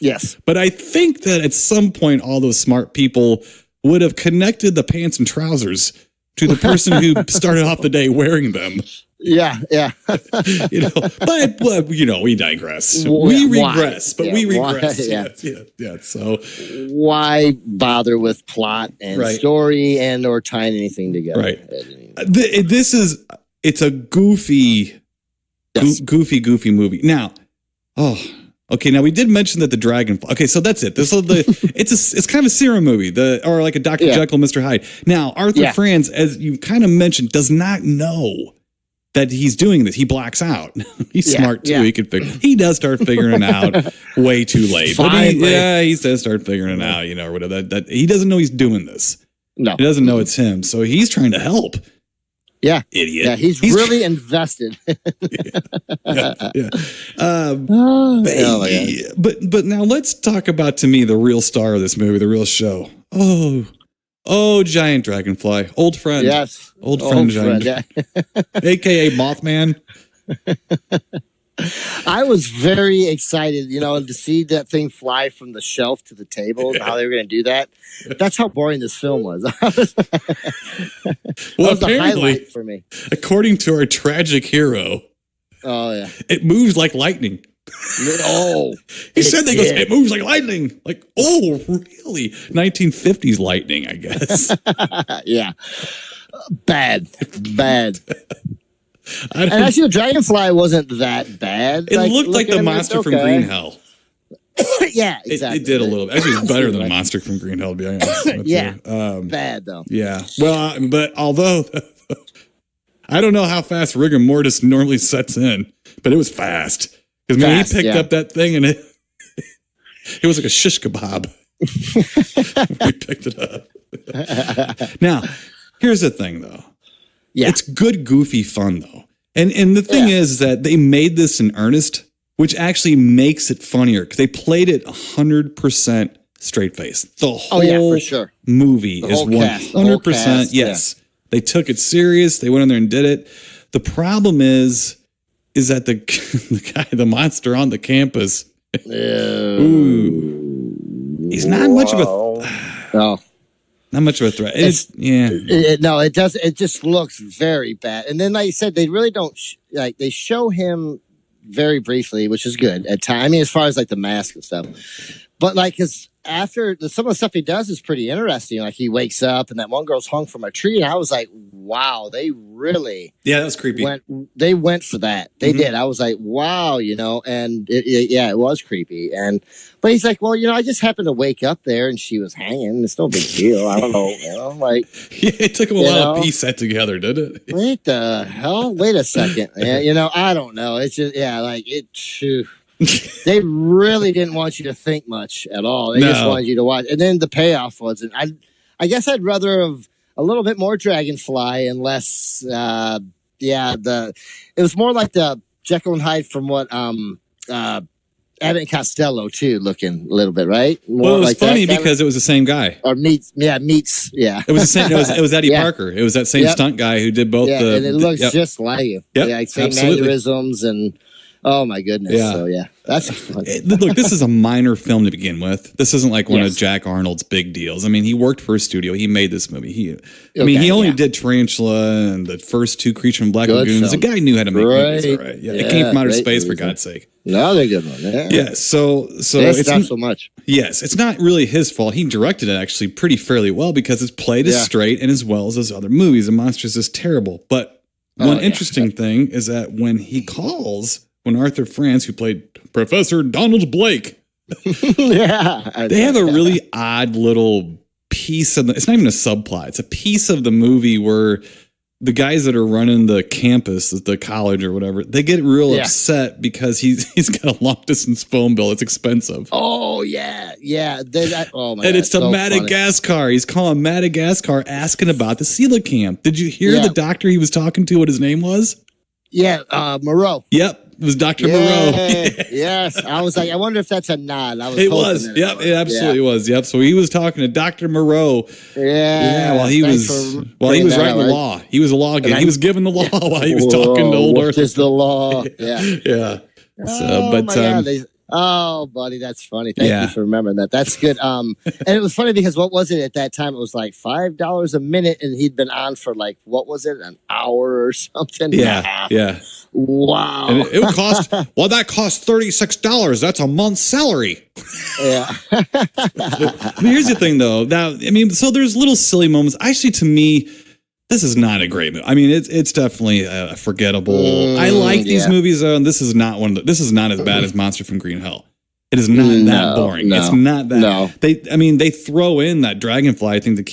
Yes, but I think that at some point all those smart people would have connected the pants and trousers to the person who started off the day wearing them. yeah, yeah. You know, but you know, we digress. Why? We regress, but Yeah, we why? regress. Yeah. Yeah. So Why bother with plot and Right. story and or tying anything together? Right. it's a goofy, Yes. goofy movie. Now, Okay, now we did mention that the dragonfly. Okay, so that's it. It's kind of a serum movie, or like a Dr. Jekyll, Mr. Hyde. Now Arthur Franz, as you kind of mentioned, does not know that he's doing this. He blacks out. He's smart too. He could figure. He does start figuring it out way too late. But he does start figuring it out. Or whatever. That he doesn't know he's doing this. No, he doesn't know it's him. So he's trying to help. Yeah, idiot. Yeah, he's really invested. But now let's talk about, to me, the real star of this movie, the real show. Oh, giant dragonfly, old friend. Yes, old friend, giant, aka Mothman. I was very excited, to see that thing fly from the shelf to the table and how they were going to do that. That's how boring this film was. That was the highlight for me. According to our tragic hero, it moves like lightning. He said that. It moves like lightning. Like, oh, really? 1950s lightning, I guess. Yeah. Bad. And actually, the dragonfly wasn't that bad. It looked like the monster from Green Hell. Yeah, exactly. It did a little bit. Actually, it's better than a monster from Green Hell, to be honest. Bad though. Yeah. Well, but although I don't know how fast rigor mortis normally sets in, but it was fast. Because he picked up that thing and it was like a shish kebab. We picked it up. Now, here's the thing, though. Yeah. It's good, goofy fun, though. And the thing is that they made this in earnest, which actually makes it funnier because they played it 100% straight face. The whole for sure. movie is 100%. Yes. They took it serious. They went in there and did it. The problem is that the monster on the campus, he's not much of a... Not much of a threat. It does. It just looks very bad. And then, like you said, they really don't they show him very briefly, which is good at times. I mean, as far as like the mask and stuff, but like because after some of the stuff he does is pretty interesting. Like he wakes up and that one girl's hung from a tree, and I was like, wow, they really that was creepy. They went for that. They did. I was like, wow, and it was creepy. But he's like, well, I just happened to wake up there and she was hanging. It's no big deal. I don't know. Like, it took him a while to piece that together, did it? What the hell? Wait a second. I don't know. It's just, they really didn't want you to think much at all. They just wanted you to watch. And then the payoff wasn't. I guess I'd rather have a little bit more Dragonfly and less. It was more like the Jekyll and Hyde from what Abbott and Costello too, looking a little bit, right? More it was like funny because it was the same guy. Or meets. It was the same. It was Eddie Parker. It was that same stunt guy who did both. Yeah, and it looks just like you. Yep, like same mannerisms and. Oh my goodness! Yeah. So that's fun. Look, this is a minor film to begin with. This isn't like one of Jack Arnold's big deals. I mean, he worked for a studio. He made this movie. He only did Tarantula and the first two Creature from Black Lagoons. The guy knew how to make movies. All right. It came from outer space, for God's sake. Another good one. Yeah. So it's not so much. Yes, it's not really his fault. He directed it actually pretty fairly well because it's played as straight and as well as those other movies. The Monsters is terrible, but one interesting thing is that when Arthur Franz, who played Professor Donald Blake, they have a really odd little piece of it's not even a subplot. It's a piece of the movie where the guys that are running the campus, the college or whatever, they get real upset because he's got a long distance phone bill. It's expensive. Oh yeah. And it's to Madagascar. Funny. He's calling Madagascar asking about the coelacanth. Did you hear the doctor he was talking to? What his name was? Yeah, Moreau. Yep. It was Dr. Moreau. Yes. I was like, I wonder if that's a nod. It was. Yep. It absolutely was. Yep. So he was talking to Dr. Moreau. Yeah. While he was writing the law. He was a law guy. He was giving the law while he was talking to old Arthur. Just the law. Yeah. Yeah. Buddy, that's funny. Thank you for remembering that. That's good. And it was funny because what was it at that time? It was like $5 a minute, and he'd been on for like an hour or something. Yeah. Wow. And it would cost. Well, that cost $36. That's a month's salary. Yeah. Here's the thing, though. So there's little silly moments. Actually, to me, this is not a great movie. I mean, it's definitely forgettable. I like these movies, though, and this is not as bad as Monster from Green Hell. It is not that boring. No, it's not that. No. They throw in that dragonfly, I think, to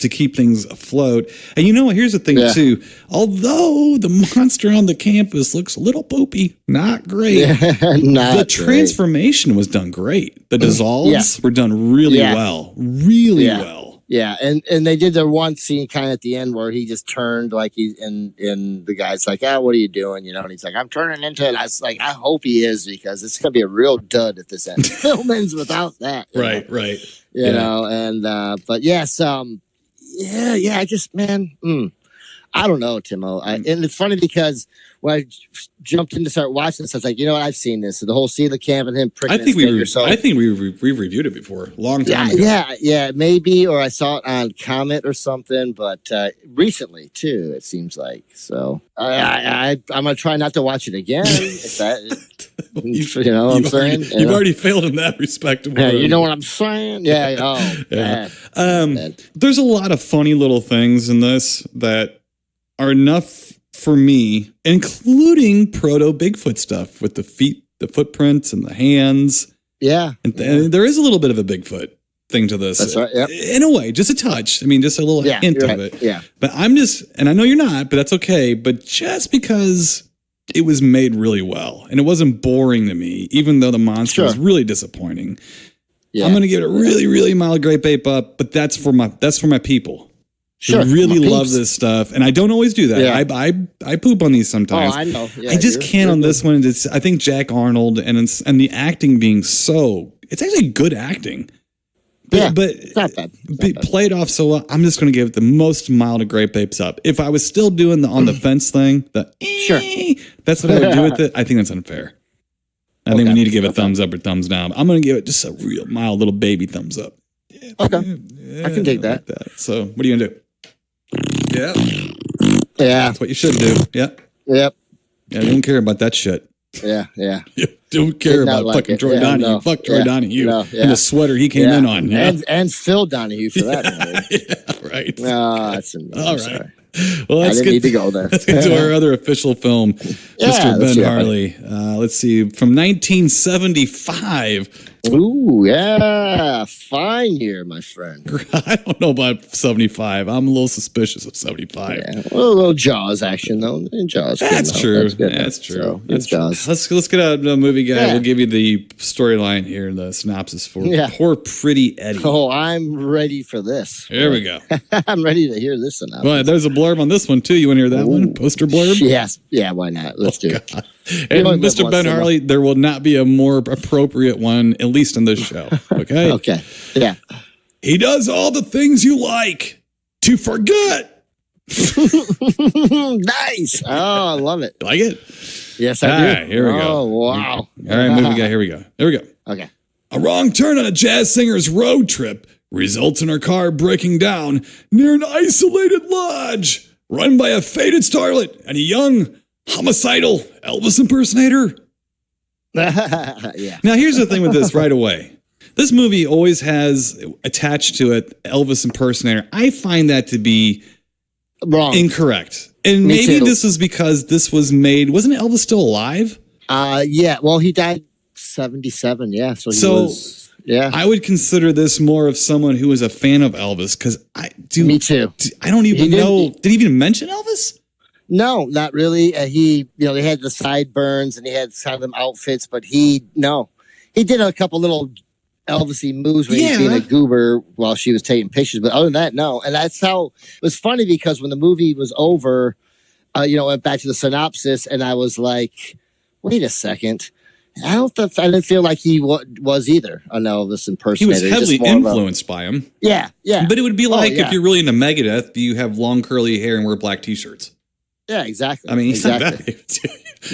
keep things afloat. And you know what? Here's the thing too. Although the monster on the campus looks a little poopy, not great. The transformation was done great. The dissolves were done really well, really well. Yeah, and they did the one scene kind of at the end where he just turned like and the guy's like, what are you doing? You know, and he's like, I'm turning into it. I was like, I hope he is, because it's gonna be a real dud if this film ends without that. Right. You know, and but yes, I just I don't know, Timo. And it's funny because when I jumped in to start watching this, I was like, you know what? I've seen this. The whole scene of the camp and him pricking his finger. I think we reviewed it before, long time ago. Yeah, maybe, or I saw it on Comment or something, but recently too, it seems like. So I'm gonna try not to watch it again. If that, you know what I'm saying? You've already failed in that respect. Yeah, you know what I'm saying? Yeah. There's a lot of funny little things in this that are enough for me, including proto Bigfoot stuff with the feet, the footprints, and the hands. Yeah. And there is a little bit of a Bigfoot thing to this. That's right. Yep. In a way, just a touch. I mean, just a little hint of it. Yeah. But and I know you're not, but that's okay. But just because it was made really well and it wasn't boring to me, even though the monster was really disappointing, I'm going to give it a really, really mild Great Ape up. But that's for my people. Sure. I really love this stuff, and I don't always do that. Yeah. I poop on these sometimes. Oh, I know. Yeah, I just can't on this one. I think Jack Arnold and the acting being it's actually good acting. But it's not bad. Played off so well. I'm just going to give it the most mild of Great Apes up. If I was still doing the on the fence thing, that's what I would do with it. I think that's unfair. I think we need to give it thumbs up or thumbs down. I'm going to give it just a real mild little baby thumbs up. Okay, I can take that. So, what are you going to do? Yeah. That's what you should do. Yep. Yeah, I don't care about that shit. Yeah. You don't care about fucking Troy Donahue. No. Fuck Troy Donahue and the sweater he came in on. Yeah. And Phil Donahue for that. Right. No, that's all right. Sorry. Well, I didn't need to go there. Let's get to our other official film, Mr. Ben Harley. Let's see, from 1975. Ooh, yeah. Fine year, my friend. I don't know about 75. I'm a little suspicious of 75. Yeah. Well, a little Jaws action, though. Jaws. That's true. That's true. So, That's Jaws. Let's get a movie guy. We'll give you the storyline here, the synopsis for Poor Pretty Eddie. Oh, I'm ready for this. Here we go. I'm ready to hear this synopsis. Well, there's a blurb on this one, too. You want to hear that one? Poster blurb? Yes. Yeah, why not? Let's do it. And Mr. Ben Harley, there will not be a more appropriate one, at least in this show. Okay? Okay. Yeah. He does all the things you like to forget. Nice. Oh, I love it. Like it? Yes, I do. All right, here we go. Oh, wow. All right, movie guy, here we go. There we go. Okay. A wrong turn on a jazz singer's road trip results in her car breaking down near an isolated lodge run by a faded starlet and a young, homicidal Elvis impersonator. Yeah. Now, here's the thing with this right away. This movie always has attached to it Elvis impersonator. I find that to be wrong, incorrect. And maybe this is because this was made. Wasn't Elvis still alive? Yeah. Well, he died 77. Yeah. So he was. Yeah. I would consider this more of someone who is a fan of Elvis because Me too. I don't even know. Did he even mention Elvis? No, not really. They had the sideburns and he had kind of them outfits, but he did a couple little Elvis-y moves when he was being a goober while she was taking pictures. But other than that, no. And that's how it was funny because when the movie was over, went back to the synopsis and I was like, wait a second. I didn't feel like he was either an Elvis impersonator. He was heavily influenced by him. Yeah, yeah. But it would be like if you're really into Megadeth, do you have long curly hair and wear black t-shirts? Yeah, exactly. I mean, exactly.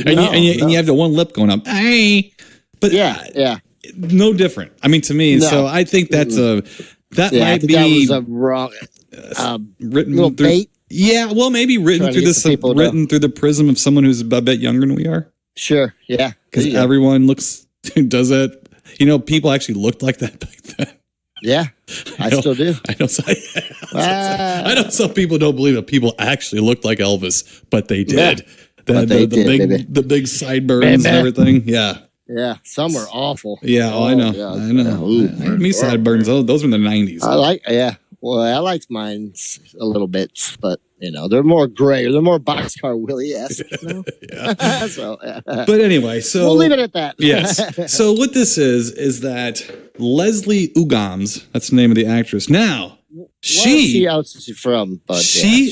and you have the one lip going up. Hey, but yeah. No different. I mean, to me, so I think might be that was a wrong written little through, bait. Yeah, well, maybe written through through the prism of someone who's a bit younger than we are. Sure, yeah, because everyone does that. People actually looked like that back then. Yeah, I still do. I know. I know some people don't believe that people actually looked like Elvis, but they did. Yeah. The big sideburns and everything. Yeah. Yeah, some were awful. Yeah, I know. Yeah. I know. Yeah. Ooh, Me sideburns. Those were in the 90s. Yeah. Well, I liked mine a little bit, but they're more gray or they're more Boxcar Willie-esque. Yeah. So, But anyway, so we'll leave it at that. yes. So what this is that Leslie Uggams, that's the name of the actress. Now, she from, but she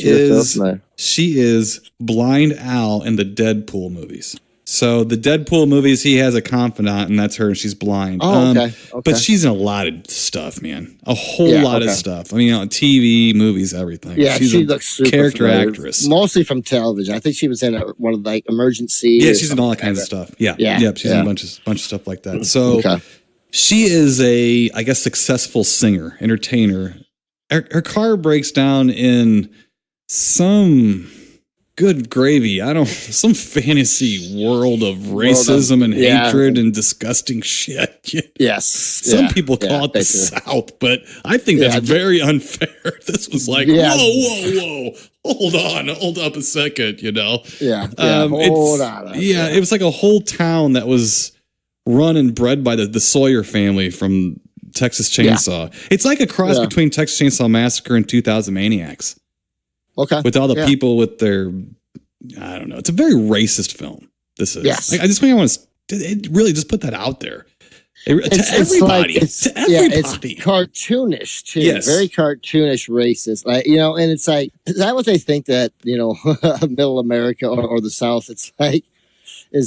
is Blind Al in the Deadpool movies. So the Deadpool movies, he has a confidant, and that's her, and she's blind. Oh, okay. But she's in a lot of stuff, man. A whole lot of stuff. I mean, on TV, movies, everything. Yeah, she's she looks super character familiar. actress. Mostly from television. I think she was in one of the Emergency. Yeah, she's in all kinds of stuff. Yeah. She's in a bunch of stuff like that. So she is I guess, successful singer, entertainer. Her car breaks down in some good gravy. Some fantasy world of racism and hatred and disgusting shit. Yes. Some people call it the South, but I think that's very unfair. This was like, whoa. Hold up a second, Yeah. Hold on. Yeah, it was like a whole town that was run and bred by the Sawyer family from Texas Chainsaw. Yeah. It's like a cross between Texas Chainsaw Massacre and 2000 Maniacs. Okay. With all the people with their, I don't know. It's a very racist film. This is. Yes. I just want to really just put that out there. To everybody. It's cartoonish too. Yes. Very cartoonish racist. And it's like, is that what they think that, middle America or the South, is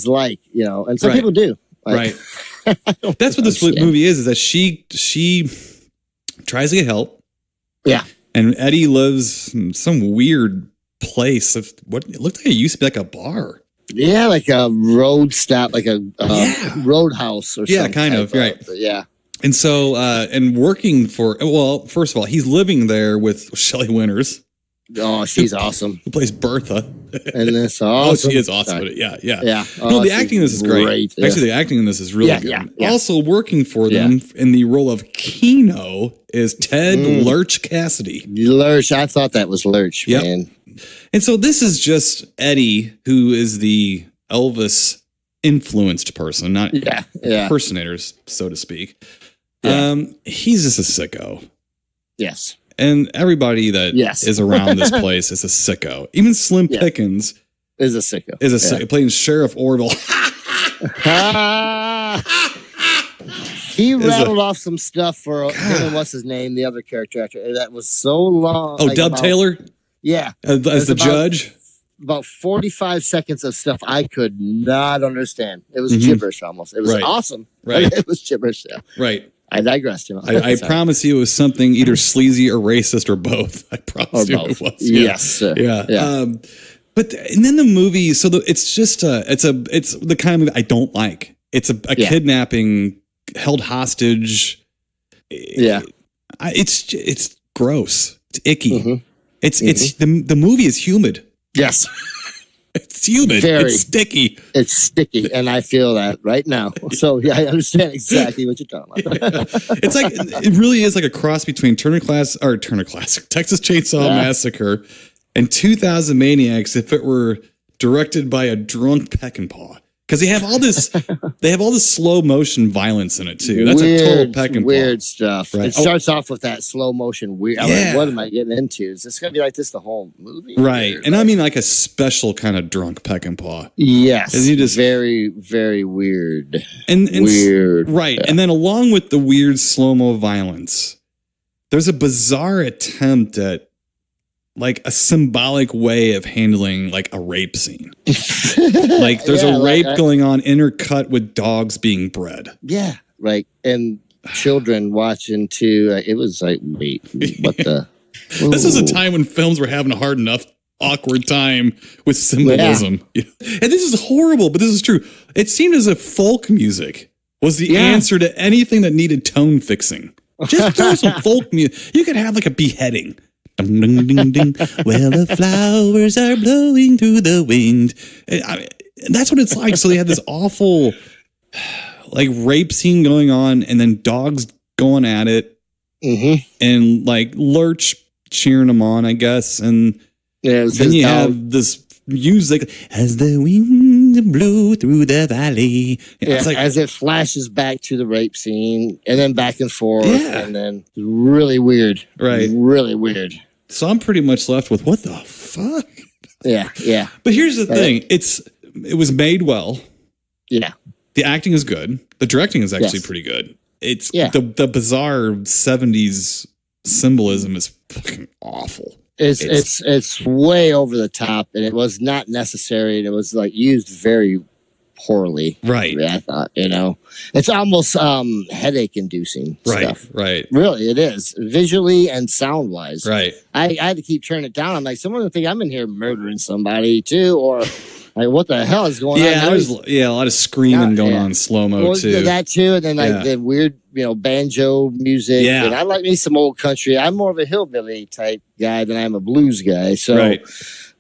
like, and some people do. Right. That's what this movie is that she tries to get help. Yeah. And Eddie lives in some weird place of what it looked like it used to be like a bar. Yeah, like a road stop, like a roadhouse or something. Yeah, kind of, right. Yeah. And so, and working first of all, he's living there with Shelley Winters. Oh, she's awesome. Who plays Bertha. And that's awesome. Oh, she is awesome. Yeah. Oh, no, the acting in this is great. Yeah. Actually, the acting in this is really good. Yeah. Also working for them in the role of Keno is Ted Lurch Cassidy. Lurch, I thought that was Lurch, man. And so this is just Eddie, who is the Elvis influenced person, not impersonators, so to speak. Yeah. He's just a sicko. Yes. And everybody that is around this place is a sicko. Even Slim Pickens is a sicko. Playing Sheriff Orville. He rattled off some stuff for what's his name, the other character actor. That was so long. Oh, Dub Taylor? Yeah. As the judge? About 45 seconds of stuff I could not understand. It was gibberish almost. It was awesome. Right. It was gibberish. Yeah. Right. I digressed. I promise you it was something either sleazy or racist or both. I promise you it was. Yes, sir. Yeah. And then the movie, so it's just it's the kind of movie I don't like. It's a kidnapping, held hostage. Yeah. It's gross. It's icky. It's the movie is humid. Yes. It's humid. It's sticky. It's sticky, and I feel that right now. So I understand exactly what you're talking about. It's like it really is like a cross between Texas Chainsaw Massacre and 2000 Maniacs if it were directed by a drunk Peckinpah. Because they have all this slow motion violence in it too. That's a total Peckinpah. Weird stuff. Right. It starts off with that slow motion weird. I'm like, what am I getting into? Is this going to be like this the whole movie? Right. And I mean like a special kind of drunk Peckinpah. Yes. Very, very weird. And weird. Right. Yeah. And then along with the weird slow-mo violence, there's a bizarre attempt at like a symbolic way of handling like a rape scene. Like there's a rape going on intercut with dogs being bred. Yeah. Right. And children watching too. It was like, wait, what the? This is a time when films were having a hard enough awkward time with symbolism. Yeah. And this is horrible, but this is true. It seemed as if folk music was the answer to anything that needed tone fixing. Just throw some folk music. You could have like a beheading. Ding, ding, ding, ding. Well, the flowers are blowing to the wind. And that's what it's like. So they have this awful like rape scene going on and then dogs going at it and like Lurch cheering them on, I guess. And then you have this music as the wind blew through the valley. Yeah, It's like, as it flashes back to the rape scene and then back and forth. Yeah. And then really weird. Right. Really weird. so I'm pretty much left with what the fuck? Yeah. Yeah. But here's the thing. It was made well. Yeah. The acting is good. The directing is actually Yes. pretty good. It's Yeah. the bizarre 70s symbolism is fucking awful. It's way over the top, and it was not necessary, and it was like used very poorly. Right. I thought, it's almost headache inducing stuff. Right. Really, it is visually and sound wise. Right. I had to keep turning it down. I'm like, someone would think I'm in here murdering somebody too, or like, what the hell is going on? Yeah, there's a lot of screaming going on in slow mo too. That too, and then like the weird, banjo music. Yeah. And I like me some old country. I'm more of a hillbilly type guy than I'm a blues guy. So, Right.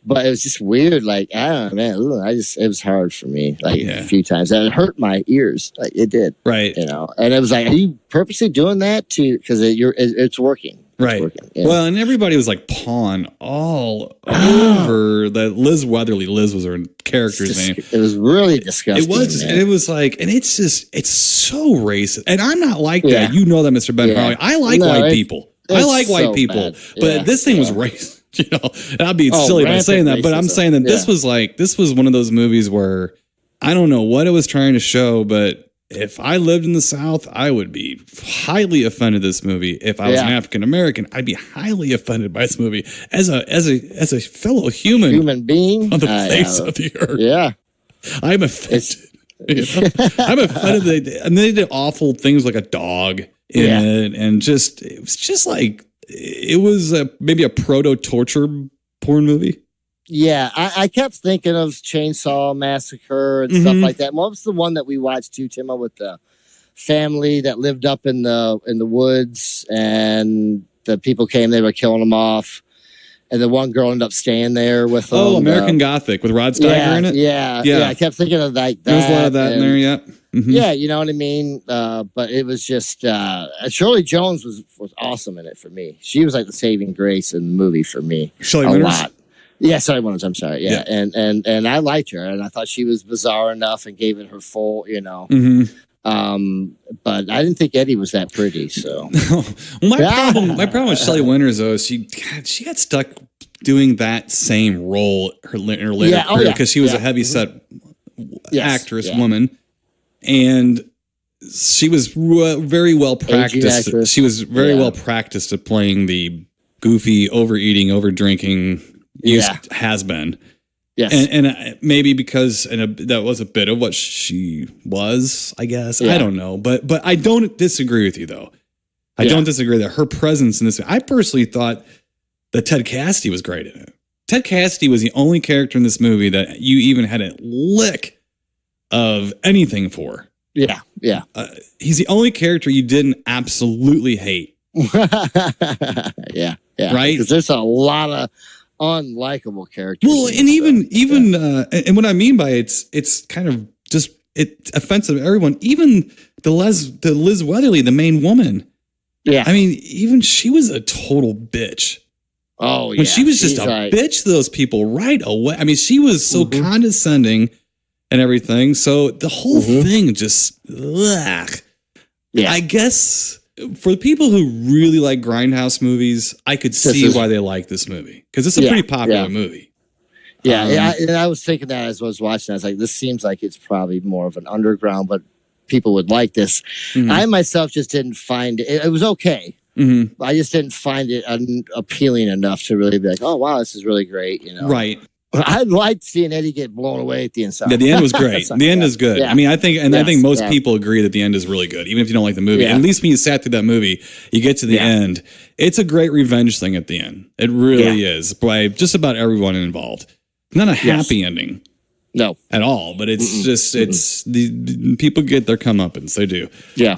but it was just weird. Like, I don't know, man. It was hard for me, like Yeah. a few times. And it hurt my ears. Like it did. Right. And it was like, are you purposely doing that because it's working? It's Right. working. Yeah. Well, and everybody was like pawn all over that. Liz was her character's name. It was really disgusting. It was, man. and it was like, and it's so racist. And I'm not like that. Yeah. You know that, Mr. Ben Yeah. Harley. I like No, white it's- people. I it's like white so people. bad. But Yeah. this thing was Yeah. racist. And I'd be Oh, silly by rampant saying that. But I'm racism. saying that this Yeah. was one of those movies where I don't know what it was trying to show, but if I lived in the South, I would be highly offended this movie. If I was an Yeah. African American, I'd be highly offended by this movie as a fellow human being on the face of the earth. Yeah. I'm offended. I'm offended. And they did awful things like a dog in Yeah. it, and it was just like it was maybe a proto torture porn movie. Yeah, I kept thinking of Chainsaw Massacre and Mm-hmm. stuff like that. What was the one that we watched too, Timo, with the family that lived up in the woods, and the people came, they were killing them off, and the one girl ended up staying there with them. Oh, American Gothic with Rod Steiger yeah, in it. yeah. I kept thinking of like that. There was a lot of that in there. Yeah. Mhm. Yeah, you know what I mean. But it was just Shirley Jones was awesome in it for me. She was like the saving grace in the movie for me. Shelley a Winters? lot. Yeah, Shelley Winters. I'm sorry. Yeah. Yeah. And I liked her, and I thought she was bizarre enough and gave it her full. Mhm. But I didn't think Eddie was that pretty. So Well, my problem with Shelley Winters though is she got stuck doing that same role in her later career because she was a heavy set actress woman, and she was very well practiced. actress. She was very well practiced at playing the goofy, overeating, overdrinking has been. Yes. And maybe because that was a bit of what she was, I guess. Yeah. I don't know. But I don't disagree with you, though. I don't disagree that her presence in this. I personally thought that Ted Cassidy was great in it. Ted Cassidy was the only character in this movie that you even had a lick of anything for. Yeah. Yeah. He's the only character you didn't absolutely hate. Yeah. Yeah. Right? Because there's a lot of unlikable characters. Well, and even and what I mean by it's kind of just it's offensive to everyone. Even the Liz Weatherly, the main woman. Yeah. I mean, even she was a total bitch. Oh, yeah. When she was just She's a like- bitch to those people right away. I mean, she was so condescending and everything. So the whole thing just, ugh. Yeah. I guess for the people who really like Grindhouse movies, I could see why they like this movie because it's a pretty popular movie. Yeah, and I was thinking that as I was watching, I was like, this seems like it's probably more of an underground, but people would like this. I myself just didn't find it. It was okay. I just didn't find it appealing enough to really be like, oh, wow, this is really great. Right. I liked seeing Eddie get blown away at the inside. Yeah, the end was great. The end is good. Yeah. I mean, I think most yeah. people agree that the end is really good, even if you don't like the movie. Yeah. At least when you sat through that movie, you get to the end. It's a great revenge thing at the end. It really is by just about everyone involved. Not a happy ending. No. At all, but it's just it's the people get their comeuppance. They do. Yeah.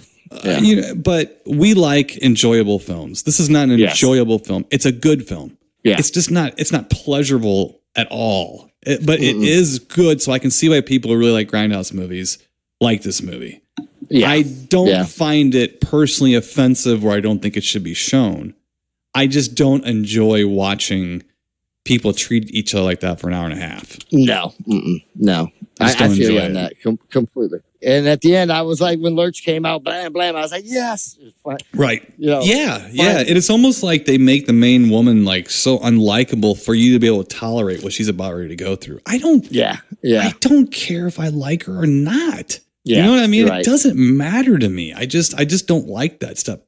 But we like enjoyable films. This is not an enjoyable film. It's a good film. Yeah. It's just not. It's not pleasurable at all. But it is good. So I can see why people who really like Grindhouse movies like this movie. Yeah. I don't find it personally offensive, or I don't think it should be shown. I just don't enjoy watching people treat each other like that for an hour and a half. No, no. I feel you on that completely. And at the end, I was like, when Lurch came out, blam, blam, I was like, yes. Right. You know, yeah. And it's almost like they make the main woman like so unlikable for you to be able to tolerate what she's about ready to go through. I don't care if I like her or not. Yeah, you know what I mean? right. It doesn't matter to me. I just don't like that stuff.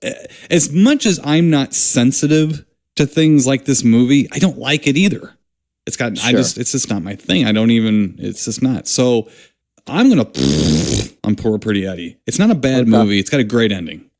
As much as I'm not sensitive to things like this movie, I don't like it either. It's just not my thing. It's just not. So I'm going to on Poor Pretty Eddie. It's not a bad movie. It's got a great ending.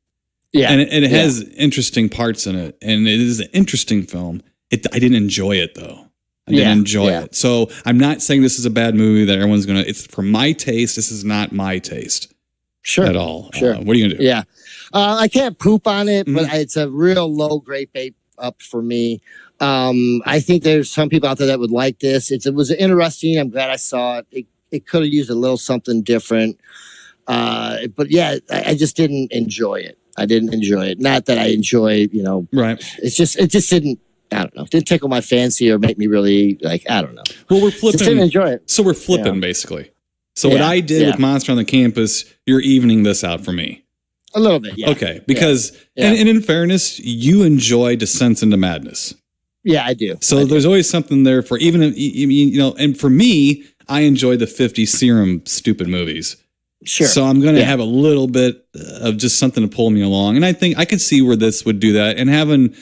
Yeah. And it has interesting parts in it. And it is an interesting film. I didn't enjoy it though. I didn't enjoy it. So I'm not saying this is a bad movie that everyone's going to, it's for my taste. This is not my taste. Sure. At all. Sure. What are you going to do? Yeah. I can't poop on it, but it's a real low grade bait up for me. I think there's some people out there that would like this. It was interesting. I'm glad I saw it. It could have used a little something different. But yeah, I just didn't enjoy it. I didn't enjoy it. Not that I enjoy, right. It just didn't, I don't know. Didn't tickle my fancy or make me really like, I don't know. Well, we're flipping. Just didn't enjoy it. So we're flipping basically. So what I did with Monster on the Campus, you're evening this out for me. A little bit, yeah. Okay, because and in fairness, you enjoy Descents into Madness. Yeah, I do. So there's always something there for even if, and for me, I enjoy the 50 Serum stupid movies. Sure. So I'm going to have a little bit of just something to pull me along, and I think I could see where this would do that. And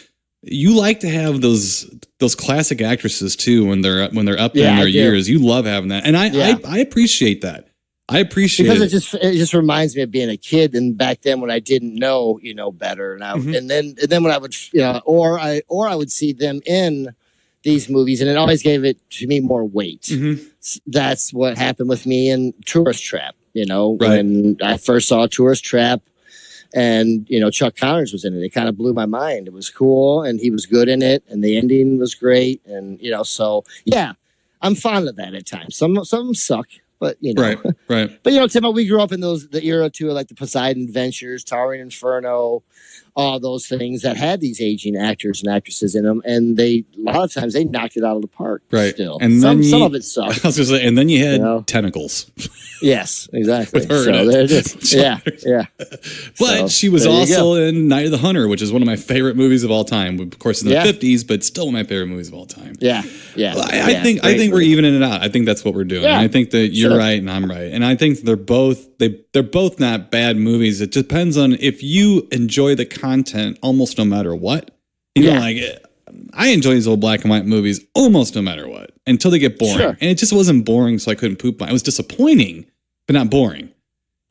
you like to have those classic actresses too when they're up there in their years. You love having that, and I appreciate that. I appreciate because it just reminds me of being a kid and back then when I didn't know better, and then when I would or I would see them in these movies, and it always gave it to me more weight. That's what happened with me in Tourist Trap. When I first saw Tourist Trap, and Chuck Connors was in it, it kind of blew my mind. It was cool, and he was good in it, and the ending was great, and so yeah, I'm fond of that at times. Some of them suck. But right. But Timo, we grew up in the era too, like the Poseidon Adventures, Towering Inferno, all those things that had these aging actors and actresses in them, and a lot of times they knocked it out of the park. Right. Still, and some of it sucked. I was gonna say, and then you had Tentacles. Yes, exactly. With her so in there it. it is. Yeah. But she was also in Night of the Hunter, which is one of my favorite movies of all time. Of course, in the 50s, but still one of my favorite movies of all time. Yeah. Well, I think we're evening it out. I think that's what we're doing. Yeah. And I think that you're right and I'm right. And I think they're both not bad movies. It depends on if you enjoy the content almost no matter what. I enjoy these old black and white movies almost no matter what until they get boring. Sure. And it just wasn't boring, so I couldn't poop on it. It was disappointing, but not boring.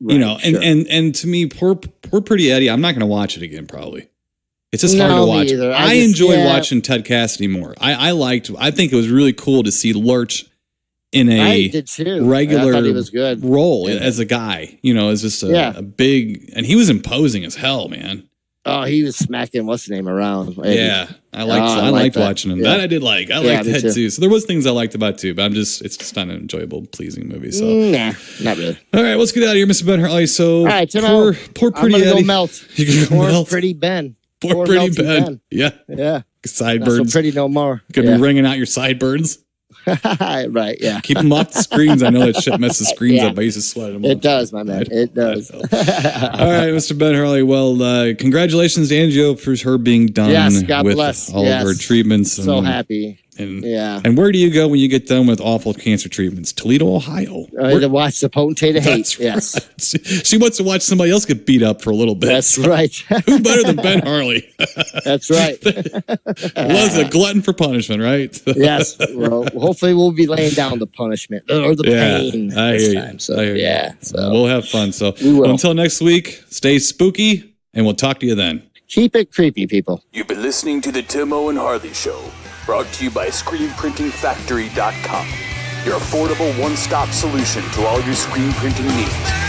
Right, and to me, poor Pretty Eddie, I'm not going to watch it again probably. It's just hard to watch. I enjoy watching Ted Cassidy more. I think it was really cool to see Lurch in a regular role as a guy, as just a big, and he was imposing as hell, man. Oh, he was smacking what's the name around. Yeah, I liked watching him. Yeah. That I did like. I liked that too. So there was things I liked about it too, but it's just not an enjoyable, pleasing movie. So nah, not really. All right, let's get out of here, Mr. Ben Hartley. So all right, poor Pretty I'm Eddie. Go melt. Poor Pretty Ben. Poor Pretty Ben. Yeah. Sideburns. Not so pretty no more. Could be wringing out your sideburns. Right, yeah. Keep them off the screens. I know that shit messes screens up. I used to sweat them. It does, my man. It does. All right, Mr. Ben Hartley. Well, congratulations to Angio for her being done with all of her treatments. So happy. And where do you go when you get done with awful cancer treatments? Toledo, Ohio. To watch The Potentate of Hate. Yes. She wants to watch somebody else get beat up for a little bit. That's right. Who better than Ben Hartley? That's right. Was a glutton for punishment, right? Yes. Well, hopefully we'll be laying down the punishment or the pain this time. So, So we'll have fun. So until next week, stay spooky, and we'll talk to you then. Keep it creepy, people. You've been listening to the Timo and Harley Show, brought to you by ScreenPrintingFactory.com, your affordable one-stop solution to all your screen printing needs.